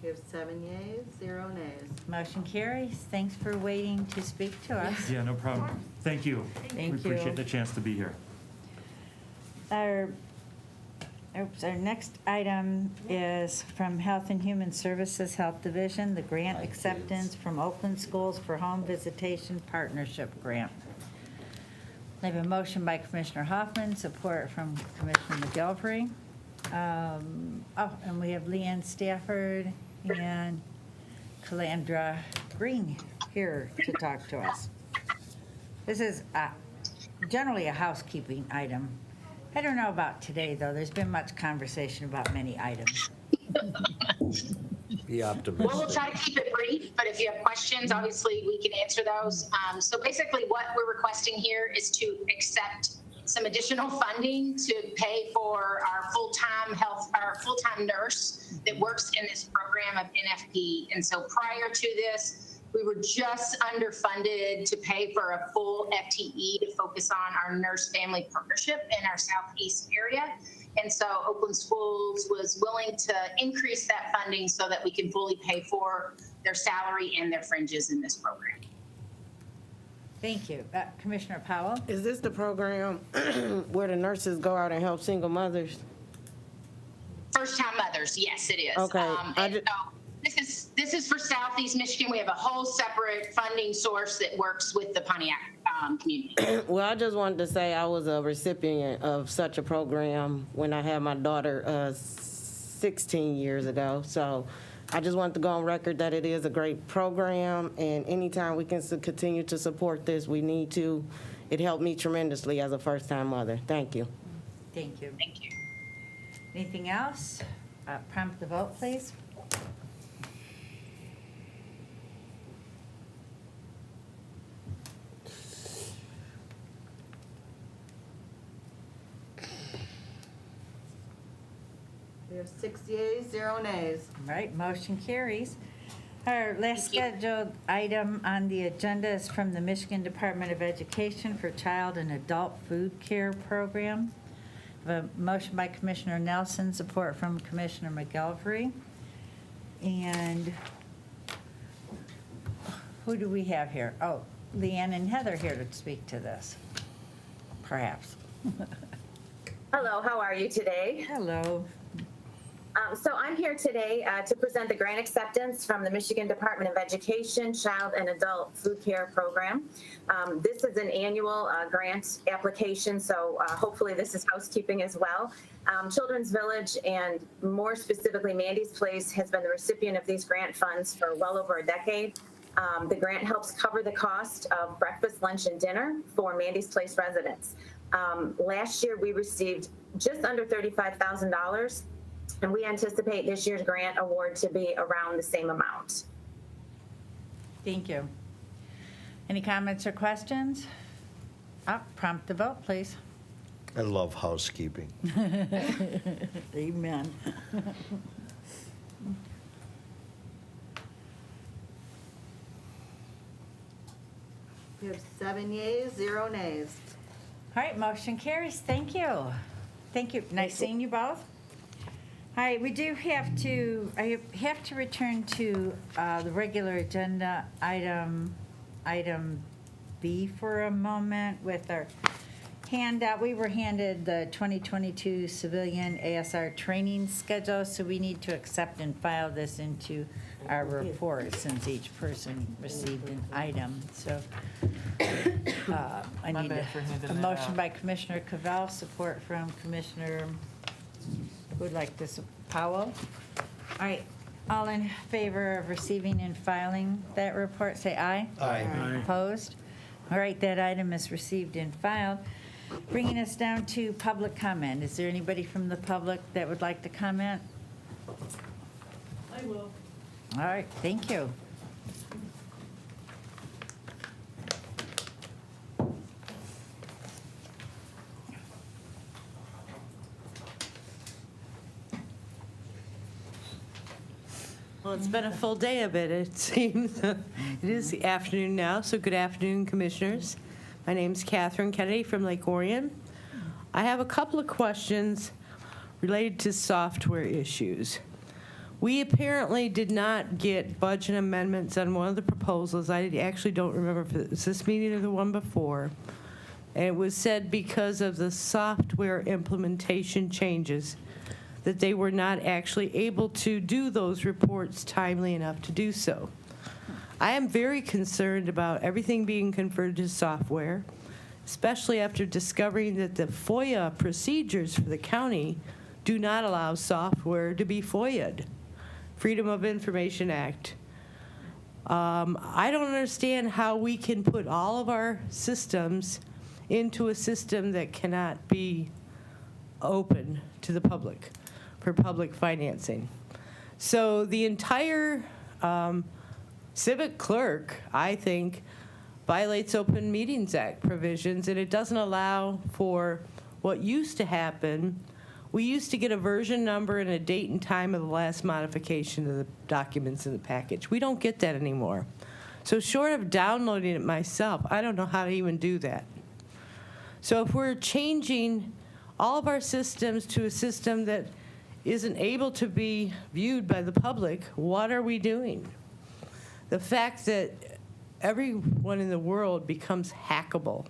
We have 7 yeas, 0 nays. Motion carries. Thanks for waiting to speak to us. Yeah, no problem. Thank you. Thank We appreciate you. the chance to be here. Our next item is from Health and Human Services Health Division, the grant acceptance from Oakland Schools for Home Visitation Partnership Grant. I have a motion by Commissioner Hoffman, support from Commissioner McGilvery. And we have Leanne Stafford and Calandra Green here to talk to us. This is generally a housekeeping item. I don't know about today, though. There's been much conversation about many items. Be Well, optimistic. we'll try to keep it brief, but if you have questions, obviously, we can answer those. So basically, what we're requesting here is to accept some additional funding to pay for our full-time nurse that works in this program of NFP. And so prior to this, we were just underfunded to pay for a full FTE to focus on our nurse-family partnership in our southeast area. And so Oakland Schools was willing to increase that funding so that we can fully pay for their salary and their fringes in this program. Thank you. Commissioner Powell? Is this the program where the nurses go out and help single mothers? First-time mothers, yes, it is. Okay, This is for Southeast Michigan. We have a whole separate funding source that works with the Pontiac community. Well, I just wanted to say I was a recipient of such a program when I had my daughter 16 years ago. So I just wanted to go on record that it is a great program, and anytime we can continue to support this, we need to. It helped me tremendously as a first-time mother. Thank you. Thank you. Thank you. Anything else? Prompt the vote, please. We have 6 yeas, 0 nays. All right, motion carries. Our last scheduled item on the agenda is from the Michigan Department of Education for Child and Adult Food Care Program. I have a motion by Commissioner Nelson, support from Commissioner McGilvery. And who do we have here? Oh, Leanne and Heather here to speak to this, perhaps. Hello, how are you today? Hello. So I'm here today to present the grant acceptance from the Michigan Department of Education Child and Adult Food Care Program. This is an annual grant application, so hopefully this is housekeeping as well. Children's Village, and more specifically Mandy's Place, has been the recipient of these grant funds for well over a decade. The grant helps cover the cost of breakfast, lunch, and dinner for Mandy's Place residents. Last year, we received just under $35,000. And we anticipate this year's grant award to be around the same amount. Thank you. Any comments or questions? Prompt the vote, please. I love housekeeping. Amen. We have 7 yeas, 0 nays. All right, motion carries. Thank you. Thank you. Nice seeing you both. All right, we do have to, I have to return to the regular agenda item B for a moment with our handout. We were handed the 2022 civilian ASR training schedule, so we need to accept and file this into our report since each person received an item. So I My need bad for handing a that motion out. by Commissioner Cavell, support from Commissioner, who would like this, Powell. All right, all in favor of receiving and filing that report, say aye. Aye. Aye. Opposed? All right, that item is received and filed. Bringing us down to public comment. Is there anybody from the public that would like to comment? I will. All right, thank you. Well, it's been a full day of it, it seems. It is the afternoon now, so good afternoon, Commissioners. My name's Catherine Kennedy from Lake Orion. I have a couple of questions related to software issues. We apparently did not get budget amendments on one of the proposals. I actually don't remember if it was this meeting or the one before. And it was said because of the software implementation changes that they were not actually able to do those reports timely enough to do so. I am very concerned about everything being converted to software, especially after discovering that the FOIA procedures for the county do not allow software to be FOIA'd. Freedom of Information Act. I don't understand how we can put all of our systems into a system that cannot be open to the public for public financing. So the entire civic clerk, I think, violates Open Meetings Act provisions, and it doesn't allow for what used to happen. We used to get a version number and a date and time of the last modification of the documents in the package. We don't get that anymore. So short of downloading it myself, I don't know how to even do that. So if we're changing all of our systems to a system that isn't able to be viewed by the public, what are we doing? The fact that everyone in the world becomes hackable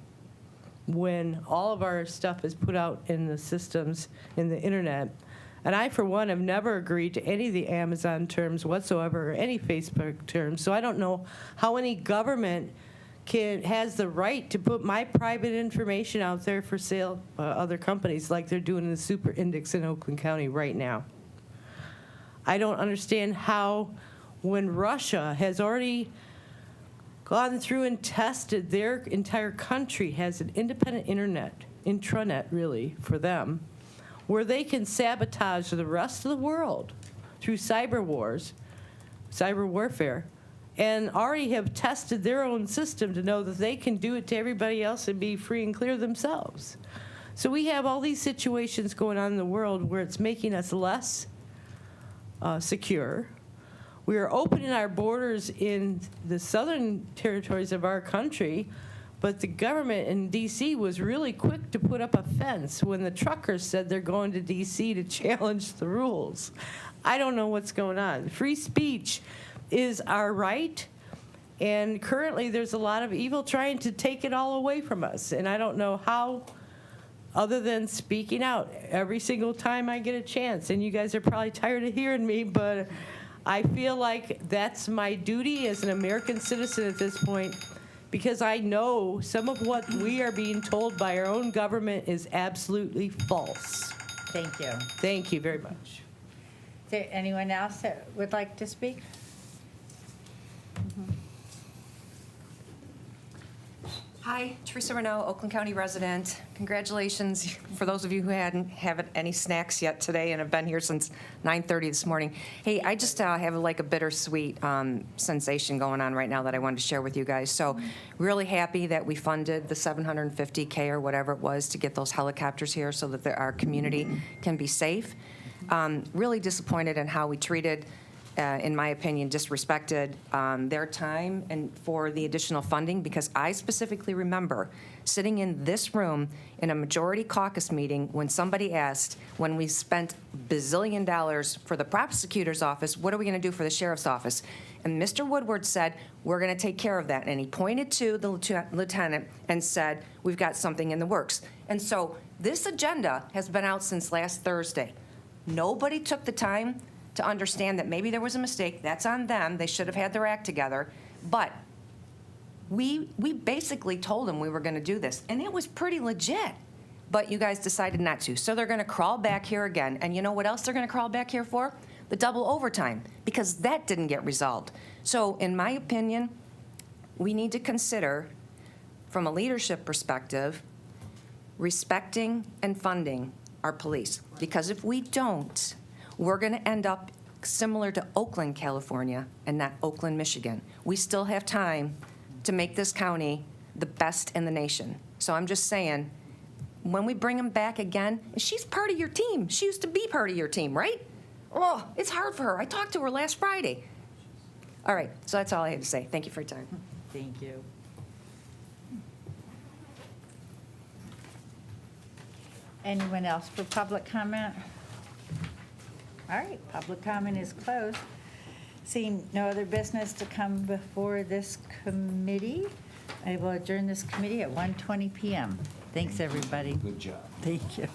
when all of our stuff is put out in the systems in the internet. And I, for one, have never agreed to any of the Amazon terms whatsoever or any Facebook terms, so I don't know how any government has the right to put my private information out there for sale other companies like they're doing in the super index in Oakland County right now. I don't understand how, when Russia has already gone through and tested their entire country, has an independent internet, intranet really, for them, where they can sabotage the rest of the world through cyber warfare, and already have tested their own system to know that they can do it to everybody else and be free and clear themselves. So we have all these situations going on in the world where it's making us less secure. We are opening our borders in the southern territories of our country, but the government in D.C. was really quick to put up a fence when the truckers said they're going to D.C. to challenge the rules. I don't know what's going on. Free speech is our right, and currently there's a lot of evil trying to take it all away from us, and I don't know how, other than speaking out every single time I get a chance. And you guys are probably tired of hearing me, but I feel like that's my duty as an American citizen at this point, because I know some of what we are being told by our own government is absolutely false. Thank you. Thank you very much. Is there anyone else that would like to speak? Hi, Teresa Renault, Oakland County resident. Congratulations for those of you who haven't any snacks yet today and have been here since 9:30 this morning. Hey, I just have like a bittersweet sensation going on right now that I wanted to share with you guys. So really happy that we funded the $750K or whatever it was to get those helicopters here so that our community can be safe. Really disappointed in how we treated in my opinion, disrespected their time and for the additional funding, because I specifically remember sitting in this room in a majority caucus meeting when somebody asked, when we spent bazillion dollars for the prosecutor's office, what are we going to do for the sheriff's office? And Mr. Woodward said, we're going to take care of that. And he pointed to the lieutenant and said, we've got something in the works. And so this agenda has been out since last Thursday. Nobody took the time to understand that maybe there was a mistake. That's on them. They should have had their act together. But we basically told them we were going to do this, and it was pretty legit. But you guys decided not to. So they're going to crawl back here again. And you know what else they're going to crawl back here for? The double overtime, because that didn't get resolved. So in my opinion, we need to consider, from a leadership perspective, respecting and funding our police. Because if we don't, we're going to end up similar to Oakland, California, and not Oakland, Michigan. We still have time to make this county the best in the nation. So I'm just saying, when we bring them back again, she's part of your team. She used to be part of your team, right? Oh, it's hard for her. I talked to her last Friday. All right, so that's all I had to say. Thank you for your time. Thank you. Anyone else for public comment? All right, public comment is closed. Seeing no other business to come before this committee, I will adjourn this committee at 1:20 p.m. Thanks, everybody. Good job. Thank you.